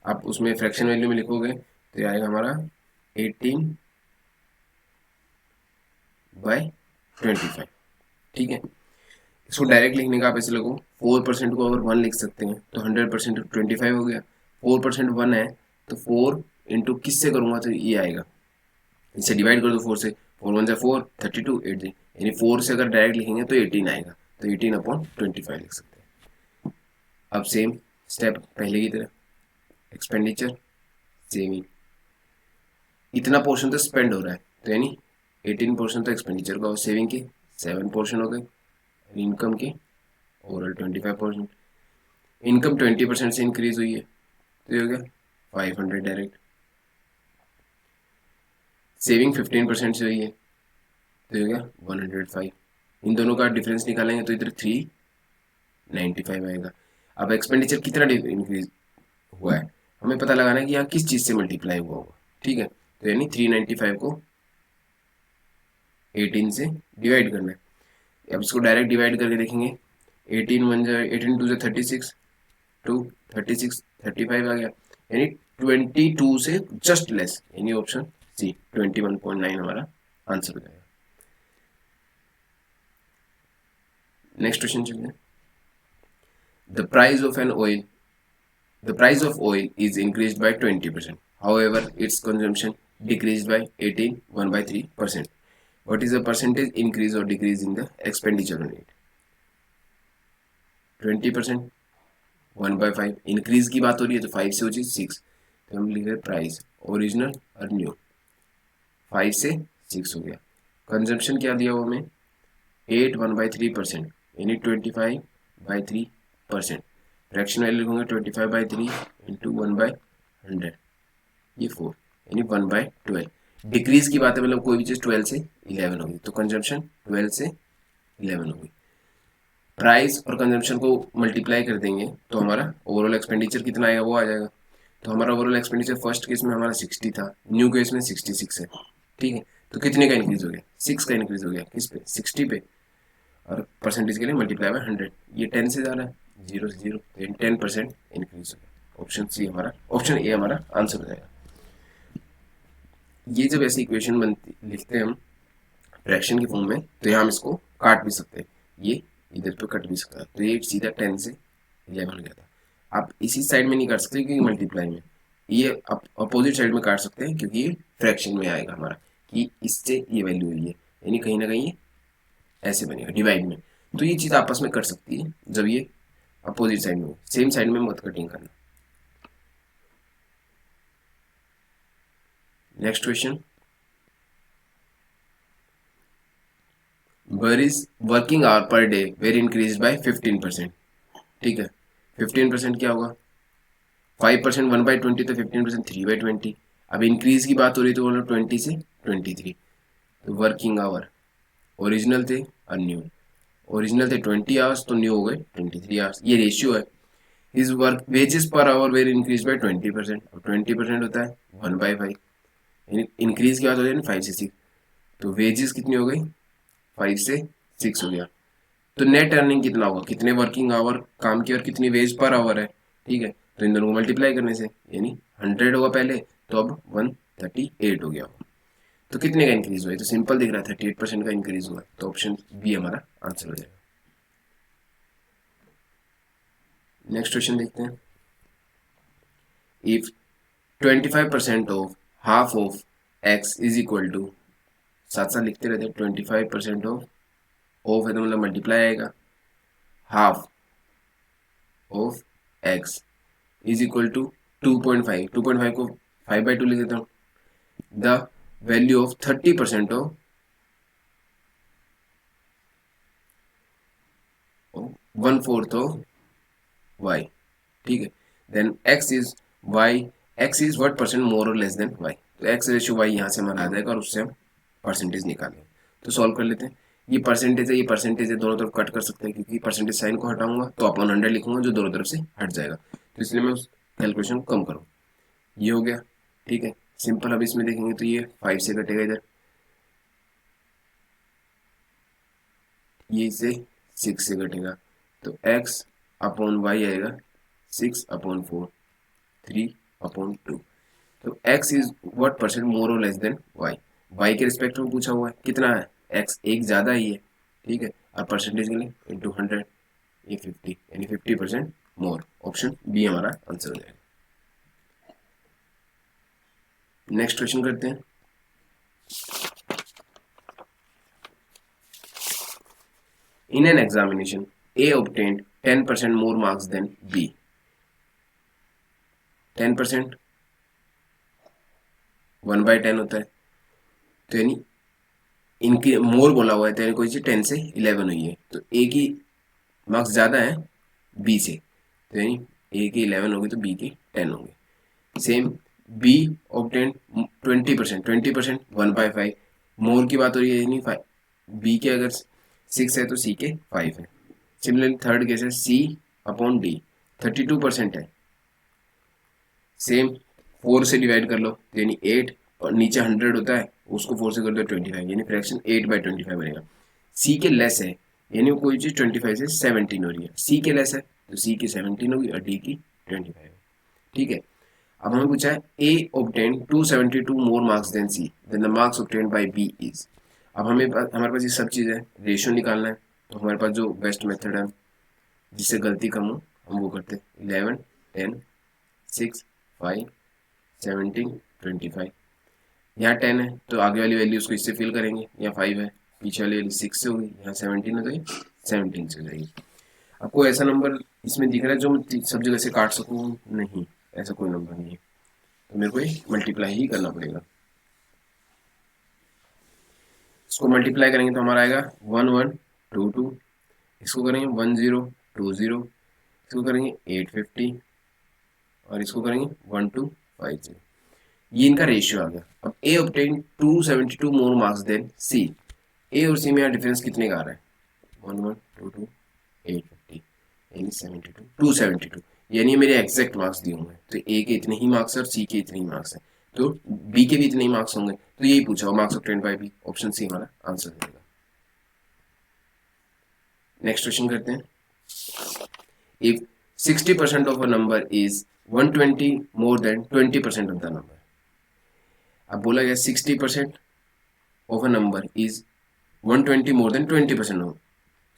आप उसमें फ्रैक्शन वैल्यू में लिखोगे तो ये आएगा हमारा 18/25। ठीक है, इसको डायरेक्ट लिखने का आप ऐसे लिखो 4% को अगर 1 लिख सकते हैं तो 100% 25 हो गया। 4% 1 है तो 4 इंटू किससे करूंगा तो ये आएगा, इसे डिवाइड कर दो 4 से, 4 1 4 32 8 यानी 4 से अगर डायरेक्ट लिखेंगे तो 18 आएगा, तो 18/25 लिख सकते हैं। अब सेम स्टेप पहले की तरह, एक्सपेंडिचर सेविंग, इतना पोर्शन तो स्पेंड हो रहा है तो यानी 18% तो एक्सपेंडिचर का, सेविंग के 7 पोर्शन हो गए, इनकम के ओवरऑल 25%। इनकम 20% से इंक्रीज हुई है तो ये हो गया 500 डायरेक्ट। सेविंग 15% से हुई है तो ये हो गया 105। इन दोनों का डिफरेंस निकालेंगे तो इधर 395 आएगा। अब एक्सपेंडिचर कितना इंक्रीज हुआ है हमें पता लगाना है कि यहाँ किस चीज से मल्टीप्लाई हुआ होगा। ठीक है, तो यानी 395 को 18 से डिवाइड करना है। अब इसको डायरेक्ट डिवाइड करके देखेंगे, 18 1 18 2 36, 2 36 35 आ गया, यानी 22 से जस्ट लेस, यानी ऑप्शन सी 21.9 हमारा आंसर हो जाएगा। नेक्स्ट क्वेश्चन चलिए। The price of an oil, the price of oil is increased by 20%. However, its consumption decreased by 18 1/3%. What is the percentage increase or decrease in the expenditure on it? 20%, 1/5, increase की बात हो रही है तो 5 से हो चीज 6, तो हम लिख रहे प्राइस ओरिजिनल और न्यू, 5 से 6 हो गया। कंजम्पशन क्या दिया हुआ हमें 8 1/3%, यानी 25/3%। फ्रैक्शन वैल्यू लिखूंगा 25/3 इंटू 1/100, ये 4 यानी 1/12। डिक्रीज की बात है मतलब कोई भी चीज 12 से 11 होगी, तो कंजम्पशन 12 से 11 होगी। प्राइस और कंजम्पशन को मल्टीप्लाई कर देंगे तो हमारा ओवरऑल एक्सपेंडिचर कितना आएगा वो आ जाएगा। तो हमारा ओवरऑल एक्सपेंडिचर फर्स्ट केस में हमारा 60 था, न्यू केस में 66 है, ठीक है। तो कितने का इंक्रीज हो गया? 6 का इंक्रीज हो गया, किस पे? 60 पे, और परसेंटेज के लिए मल्टीप्लाई बाय 100, ये 10 से ज़्यादा है, 0 से 0, तो 10% इंक्रीज हो गया। ऑप्शन सी हमारा, ऑप्शन ए हमारा आंसर हो जाएगा। ये जब ऐसी इक्वेशन बनती लिखते हैं हम फ्रैक्शन के फॉर्म में, तो यहाँ हम इसको काट भी सकते हैं, ये इधर पे कट भी सकता है, तो ये सीधा 10 से 11 हो गया था। आप इसी साइड में नहीं कर सकते क्योंकि मल्टीप्लाई में, ये अपोजिट साइड में काट सकते हैं क्योंकि ये फ्रैक्शन में आएगा हमारा, कि इससे ये वैल्यू हुई है, यानी कहीं ना कहीं ऐसे बनेगा डिवाइड में। तो ये चीज़ आपस में कट सकती है जब ये अपोजिट साइड में हो, सेम साइड में मत कटिंग करना। नेक्स्ट क्वेश्चन, बरीज working hour per day were increase by 15%, ठीक है। 15% क्या होगा? 5% 1/20, तो 15% 3/20। अब इंक्रीज की बात हो रही तो बोलो 20 से 23, तो वर्किंग आवर ओरिजिनल थे और न्यू, ओरिजिनल थे 20 आवर्स, तो न्यू हो गए 23 आवर्स, ये रेशियो है। His work wages per hour were increase by 20%, और 20% होता है 1/5, यानी इंक्रीज की बात हो रही है 5 से 6, तो वेजेस कितनी हो गई? 5 से 6 हो गया। तो नेट अर्निंग कितना होगा? कितने वर्किंग आवर काम किए और कितनी वेज पर आवर है, ठीक है। तो इन दोनों को मल्टीप्लाई करने से, यानी 100 होगा पहले, तो अब 138 हो गया। तो कितने का इंक्रीज हुआ? तो सिंपल दिख रहा है 38% का इंक्रीज हुआ, तो ऑप्शन बी हमारा आंसर हो जाएगा। नेक्स्ट क्वेश्चन देखते हैं। If 25% of half of X is equal to, साथ साथ लिखते रहते हैं, 25% ऑफ है तो मतलब मल्टीप्लाई आएगा, half of X is equal to 2.5, 2.5 को 5/2 लिख देता हूँ। The value of 30% of 1/4 of Y, ठीक है। Then X is Y, X is what percent more और लेस देन वाई, तो एक्स रेशियो वाई यहाँ से हमारा आ जाएगा और उससे हम परसेंटेज निकालेंगे। तो सॉल्व कर लेते हैं। ये परसेंटेज है, दोनों तरफ कट कर सकते हैं, क्योंकि परसेंटेज साइन को हटाऊंगा तो अपॉन 100 लिखूंगा जो दोनों तरफ से हट जाएगा, तो इसलिए मैं उस कैलकुलेशन को कम करूँ। ये हो गया, ठीक है। सिंपल अब इसमें देखेंगे तो ये 5 से कटेगा इधर, ये इसे 6 से कटेगा, तो x अपॉन वाई आएगा 6/4, 3/2। तो x is what percent more और लेस देन y, y के रिस्पेक्ट में पूछा हुआ है, कितना है? x एक ज़्यादा ही है, ठीक है। और परसेंटेज के लिए इंटू 100, ये 50, यानी 50% मोर, ऑप्शन बी हमारा आंसर हो जाएगा। नेक्स्ट क्वेश्चन करते हैं। In an examination, A obtained 10% more marks than B. 10% 1/10 होता है, तो यानी इनके मोर बोला हुआ है, तो यानी कोई चीज़ 10 से 11 हुई है, तो A की मार्क्स ज़्यादा है B से, तो यानी A की 11 होगी तो B की 10 होंगे। सेम B obtained 20%, 20% 1/5, मोर की बात हो रही है, यानी B के अगर 6 है तो C के 5 है। सिमिलरली थर्ड केस है C/D, 32% है, सेम 4 से डिवाइड कर लो, यानी 8, और नीचे 100 होता है, उसको 4 से कर दो 25, यानी फ्रैक्शन 8/25 बनेगा। C के लेस है, यानी कोई चीज़ 25 से 17 हो रही है, C के लेस है तो C की 17 होगी और D की 25 है, ठीक है। अब हमें पूछा है A obtained 272 more marks than C, then the marks obtained by B is। अब हमारे पास ये सब चीज़ है, रेशियो निकालना है, तो हमारे पास जो बेस्ट मेथड है जिससे गलती कम हो हम वो करते हैं। 11, 10, 6, 5, 17, 25, यहाँ 10 है तो आगे वाली वैल्यू उसको इससे फिल करेंगे, यहाँ 5 है, पीछे वाली वैल्यू 6 से होगी, यहाँ 17 है तो ये 17 से हो जाएगी। आपको ऐसा नंबर इसमें दिख रहा है जो मैं सब जगह से काट सकूँ? नहीं, ऐसा कोई नंबर नहीं है, तो मेरे को ये मल्टीप्लाई ही करना पड़ेगा। इसको मल्टीप्लाई करेंगे तो हमारा आएगा 1122, इसको करेंगे 1020, इसको करेंगे 850 और इसको करेंगे 1250, ये इनका रेशियो आ गया। अब A obtained 272 more marks than C, A और C में यहाँ डिफरेंस कितने का आ रहा है? 1122, 850, यानी 72, 272, यानी मेरे एग्जैक्ट मार्क्स दिए होंगे, तो ए के इतने ही मार्क्स है और सी के इतने ही मार्क्स है, तो बी के भी इतने ही मार्क्स होंगे, तो यही पूछा हुआ marks obtained by B, option C हमारा आंसर रहेगा। नेक्स्ट क्वेश्चन करते हैं। If 60% of a number is 120 more than 20% of the number. अब बोला गया 60% of a number is 120 more than 20% of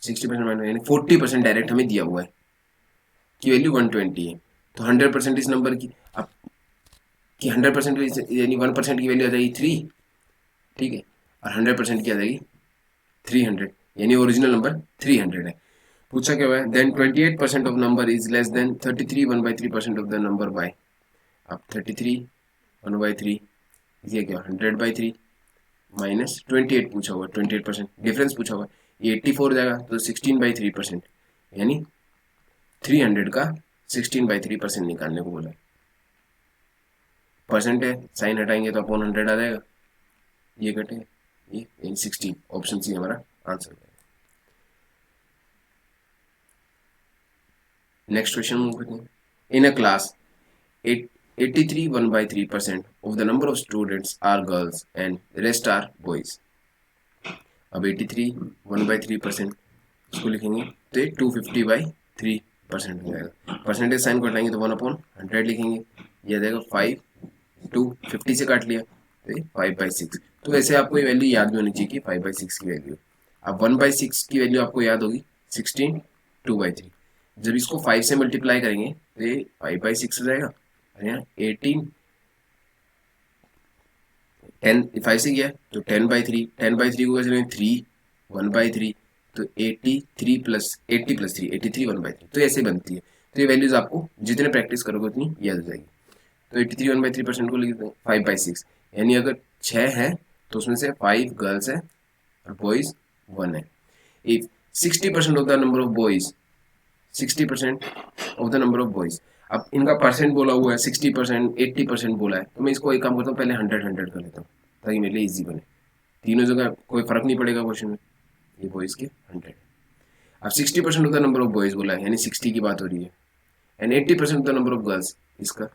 60% यानी 40% डायरेक्ट हमें दिया हुआ है की वैल्यू 120 है, तो 100% इस नंबर की, अब कि 100% यानी 1% की वैल्यू आ जाएगी 3, ठीक है, और 100% की आ जाएगी 300, यानी ओरिजिनल नंबर 300 है। पूछा क्या हुआ है, then 28% of number is less than 33 1/3% of the number by. अब 33 1/3 ये क्या 100/3 माइनस 28 पूछा हुआ, 28% डिफरेंस पूछा हुआ, ये 84 जाएगा, तो 16/3%, यानी 300 का 16/3% निकालने को बोला है। परसेंट है, साइन हटाएंगे तो अपॉन 100 आ जाएगा, ये कटे ये 16, ऑप्शन सी हमारा आंसर है। नेक्स्ट क्वेश्चन मूव करते हैं। इन अ class 83 1/3% of the number of students are girls and the rest are boys। अब 83 1/3% इसको लिखेंगे तो ये 250/3% हो जाएगा। परसेंटेज साइन को हटाएंगे तो 1/100 लिखेंगे, ये आ जाएगा 5 2 50 से काट लिया तो ये 5/6। तो वैसे आपको ये वैल्यू याद भी होनी चाहिए कि 5/6 की वैल्यू। अब 1/6 की वैल्यू आपको याद होगी 16 2/3। जब इसको 5 से मल्टीप्लाई करेंगे तो ये 5/6 हो जाएगा, और यहाँ 18 10 5 से किया तो 10/3, 10/3 को कैसे लेंगे 3 1/3, तो 83 प्लस 80 प्लस 3 83 1/3, तो ऐसे बनती है। तो ये वैल्यूज आपको जितने प्रैक्टिस करोगे उतनी याद हो जाएगी। तो 83 1/3% को लिख दें 5/6, यानी अगर 6 है तो उसमें से 5 गर्ल्स है और बॉयज 1 है। If 60% of the number of boys 60% of the number of boys, अब इनका परसेंट बोला हुआ है 60% 80% बोला है, तो मैं इसको एक काम करता हूँ पहले 100 कर लेता हूँ ताकि मेरे लिए इजी बने, तीनों जगह कोई फर्क नहीं पड़ेगा क्वेश्चन में। ये बॉयज के 100, अब 60% of the number of boys बोला है यानी 60 की बात हो रही है, and 80% of the number of girls, इसका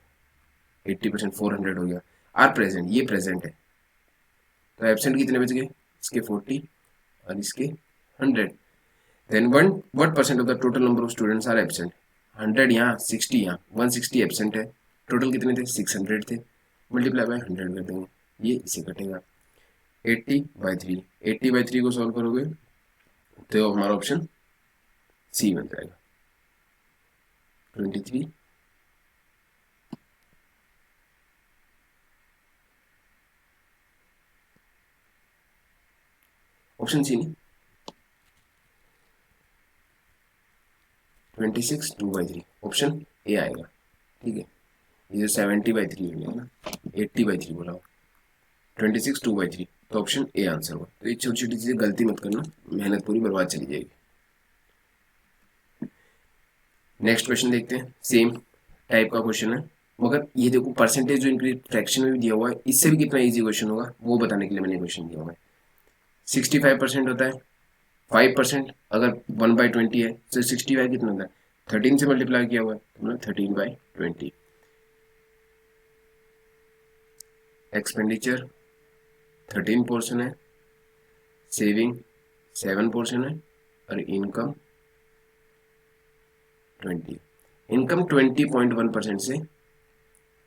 80% 400 हो गया, आर प्रेजेंट, ये प्रेजेंट है, तो एबसेंट कितने बच गए, इसके 40 और इसके 100। Then what percent of the total number of students are absent? 100 यहाँ 60 यहाँ 160 एबसेंट है, टोटल कितने थे 600 थे, मल्टीप्लाई बाय 100 कर देंगे, ये इसे कटेगा 80/3, 80/3 को सॉल्व करोगे तो हमारा ऑप्शन सी बन जाएगा 23। ऑप्शन सी नहीं 26 2/3, ऑप्शन ए आएगा, ठीक है। ये जो 70/3 हो गया ना 80/3 बोला, 26 2/3, तो ऑप्शन ए आंसर हुआ। तो ये छोटी छोटी चीजें गलती मत करना, मेहनत पूरी बर्बाद चली जाएगी। नेक्स्ट क्वेश्चन देखते हैं, सेम टाइप का क्वेश्चन है, मगर ये देखो परसेंटेज जो इंक्रीज फ्रैक्शन में भी दिया हुआ है, इससे भी कितना इजी क्वेश्चन होगा वो बताने के लिए मैंने क्वेश्चन दिया हुआ है। 65% होता है, 5% अगर 1/20 है तो 65 कितना होता है 13 से मल्टीप्लाई किया हुआ है, तो 13/20। एक्सपेंडिचर 13 पोर्शन है, सेविंग 7 पोर्शन है, और इनकम 20, इनकम 20.1% से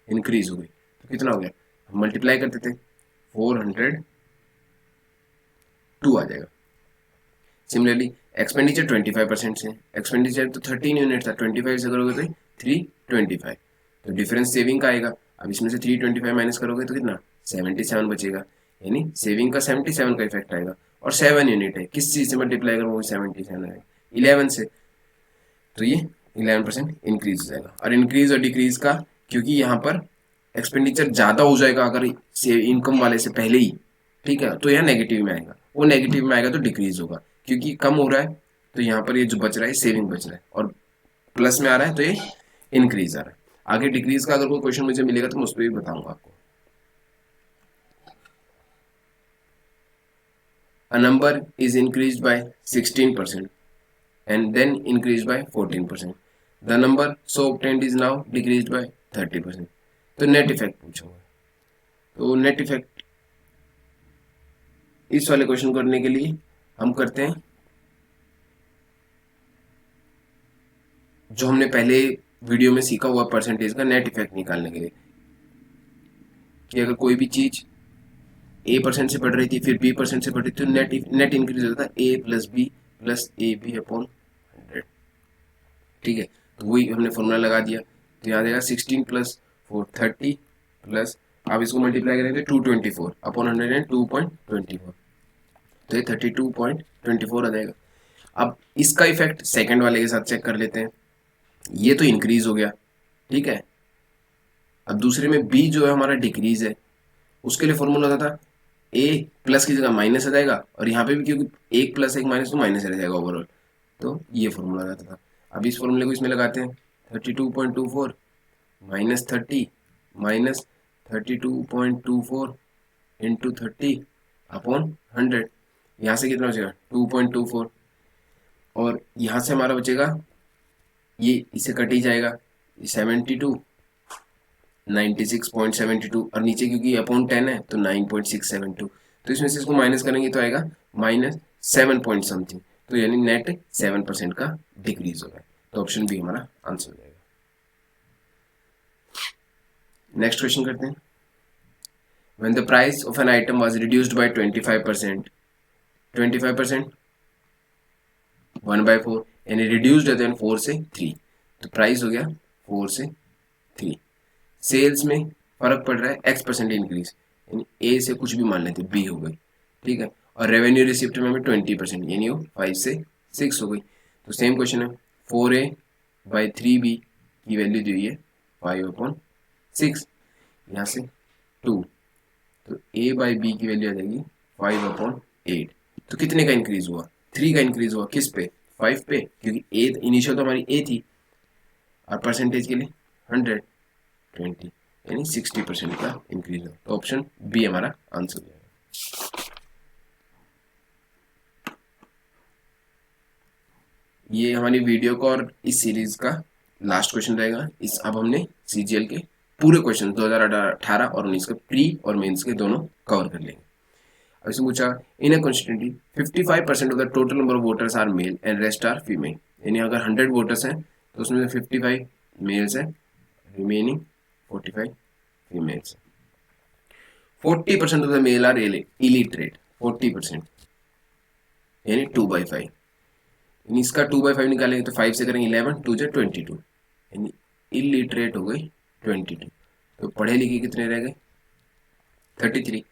इंक्रीज हो गई, तो कितना हो गया, हम मल्टीप्लाई करते थे 402 आ जाएगा। सिमिलरली एक्सपेंडिचर 25% से, एक्सपेंडिचर तो 13 यूनिट था, 25 से करोगे तो 325, तो डिफरेंस सेविंग का आएगा। अब इसमें से 325 माइनस करोगे तो कितना 77 बचेगा, यानी सेविंग का 77 का इफेक्ट आएगा, और 7 यूनिट है, किस चीज से मल्टीप्लाई करोगे 77 आएगा 11 से, तो ये 11% इंक्रीज हो जाएगा। और इंक्रीज और डिक्रीज का, क्योंकि यहाँ पर एक्सपेंडिचर ज्यादा हो जाएगा अगर इनकम वाले से पहले ही, ठीक है, तो यहाँ नेगेटिव में आएगा, वो नेगेटिव में आएगा तो डिक्रीज होगा, क्योंकि कम हो रहा है तो यहाँ पर ये जो बच रहा है सेविंग बच रहा है, और प्लस में आ रहा है तो ये इंक्रीज आ रहा है। आगे डिक्रीज का अगर कोई क्वेश्चन मुझे मिलेगा तो मैं उस पर भी बताऊंगा आपको। A number is increased by 16% and then increased by 14%. The number so obtained is now decreased bye 30%। तो नेट इफेक्ट पूछूंगा। तो नेट इफेक्ट इस वाले क्वेश्चन करने के लिए हम करते हैं जो हमने पहले वीडियो में सीखा हुआ परसेंटेज का नेट इफेक्ट निकालने के लिए, कि अगर कोई भी चीज A% से बढ़ रही थी फिर B% से बढ़ रही थी तो नेट इंक्रीज होता था A plus B plus A B upon 100। ठीक है, तो वही हमने फॉर्मूला लगा दिया। तो यहाँ देगा 16 प्लस 4 30 प्लस, आप इसको मल्टीप्लाई करेंगे 224 अपॉन 100 एंड 2.24, तो ये 32.24 आ जाएगा। अब इसका इफेक्ट सेकंड वाले के साथ चेक कर लेते हैं। ये तो इंक्रीज हो गया, ठीक है। अब दूसरे में बी जो है हमारा डिक्रीज है, उसके लिए फॉर्मूला होता था ए प्लस की जगह माइनस आ जाएगा, और यहाँ पे भी क्योंकि एक प्लस एक माइनस तो माइनस रह जाएगा ओवरऑल, तो ये फॉर्मूला आता था। अब इस फॉर्मूले को इसमें लगाते हैं 32.24 माइनस 30 माइनस 32.24 इंटू 30 अपॉन 100, यहाँ से कितना बचेगा 2.24, और यहाँ से हमारा बचेगा ये इसे कट ही जाएगा 72 96.72, और नीचे क्योंकि अपॉन 10 है तो 9.672, तो इसमें से इसको माइनस करेंगे तो आएगा -7 पॉइंट समथिंग, तो यानी नेट 7% का डिक्रीज होगा। तो ऑप्शन बी हमारा आंसर हो जाएगा। नेक्स्ट क्वेश्चन करते हैं। When the price of an item was reduced by 25%, 1/4 यानी रिड्यूस्ड है 4 से 3, तो प्राइस हो गया 4 से 3। सेल्स में फर्क पड़ रहा है X% इंक्रीज, यानी ए से कुछ भी मान लेते बी हो गई, ठीक है। और रेवेन्यू रिसिप्ट में 20% यानी वो 5 से 6 हो गई। तो सेम क्वेश्चन है 4A/3B की वैल्यू दी हुई है 5/6, यहाँ से 2, तो A/B की वैल्यू आ जाएगी 5/8। तो कितने का इंक्रीज हुआ? 3 का इंक्रीज हुआ। किस पे? 5 पे, क्योंकि ए इनिशियल तो हमारी ए थी, और परसेंटेज के लिए 120 यानी 60% का इंक्रीज है। तो ऑप्शन बी हमारा आंसर है। ये हमारी वीडियो का और इस सीरीज का लास्ट क्वेश्चन रहेगा। इस अब हमने सीजीएल के पूरे क्वेश्चन 2018 और 19 के प्री और मेंस के दोनों कवर कर लेंगे। अब इसमें पूछा in a constituency 55% of the total number of voters are male and rest are female, यानी अगर 100 वोटर्स हैं तो उसमें से 55 मेल्स हैं, remaining 45 females. 40% of the male are illiterate, 40% यानी 2/5, यानी इसका 2/5 निकालेंगे तो 5 से करेंगे 11, 2 से 22, यानी इलिटरेट हो गई 22। तो पढ़े लिखे कितने रह गए 33।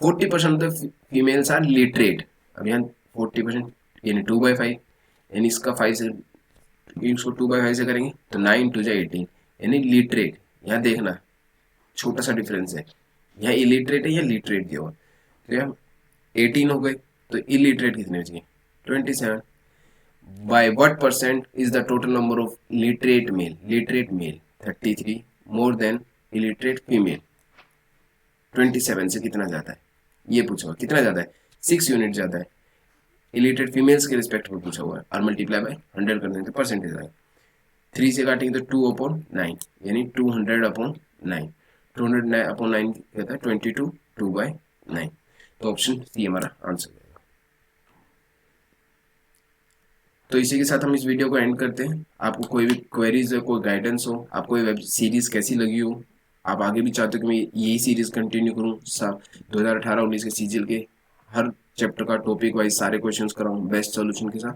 40% of the females are literate, अब यहाँ 40% यानी 2/5, यानी इसका 5 से इसको 2/5 से करेंगे तो 9, 2 से 18, यानी लिटरेट। यहाँ देखना छोटा सा डिफरेंस है, यहाँ इलिटरेट है या लिटरेट दिया हुआ, तो यहाँ 18 हो गए, तो इलिटरेट कितने बच गए 27। By what percent is the total number of literate male? Literate male 33 more than illiterate female 27 से कितना ज़्यादा है, ये पूछा हुआ। कितना ज़्यादा है? 6 यूनिट ज़्यादा है। इलिटरेट फीमेल्स के रिस्पेक्ट में पूछा हुआ है, और मल्टीप्लाई बाय 100 कर देंगे तो परसेंटेज आएगा। 3 से काटेंगे तो 2/9, यानी 200/9, 200/9 कहता है 22, 2/9, तो ऑप्शन सी हमारा आंसर है। तो इसी के साथ हम इस वीडियो को एंड करते हैं। आपको कोई भी क्वेरीज हो, कोई गाइडेंस हो, आपको ये वेब सीरीज कैसी लगी हो, आप आगे भी चाहते हो कि मैं यही सीरीज कंटिन्यू करूँ 2018-19 के सीजीएल के हर चैप्टर का टॉपिक वाइज सारे क्वेश्चंस कराऊँ बेस्ट सॉल्यूशन के साथ,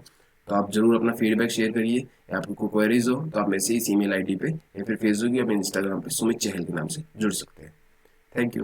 तो आप जरूर अपना फीडबैक शेयर करिए। या आपको कोई क्वेरीज हो तो आप मेरे से इस ईमेल आईडी पे या फिर फेसबुक या फिर इंस्टाग्राम पे सुमित चहल के नाम से जुड़ सकते हैं। Thank you.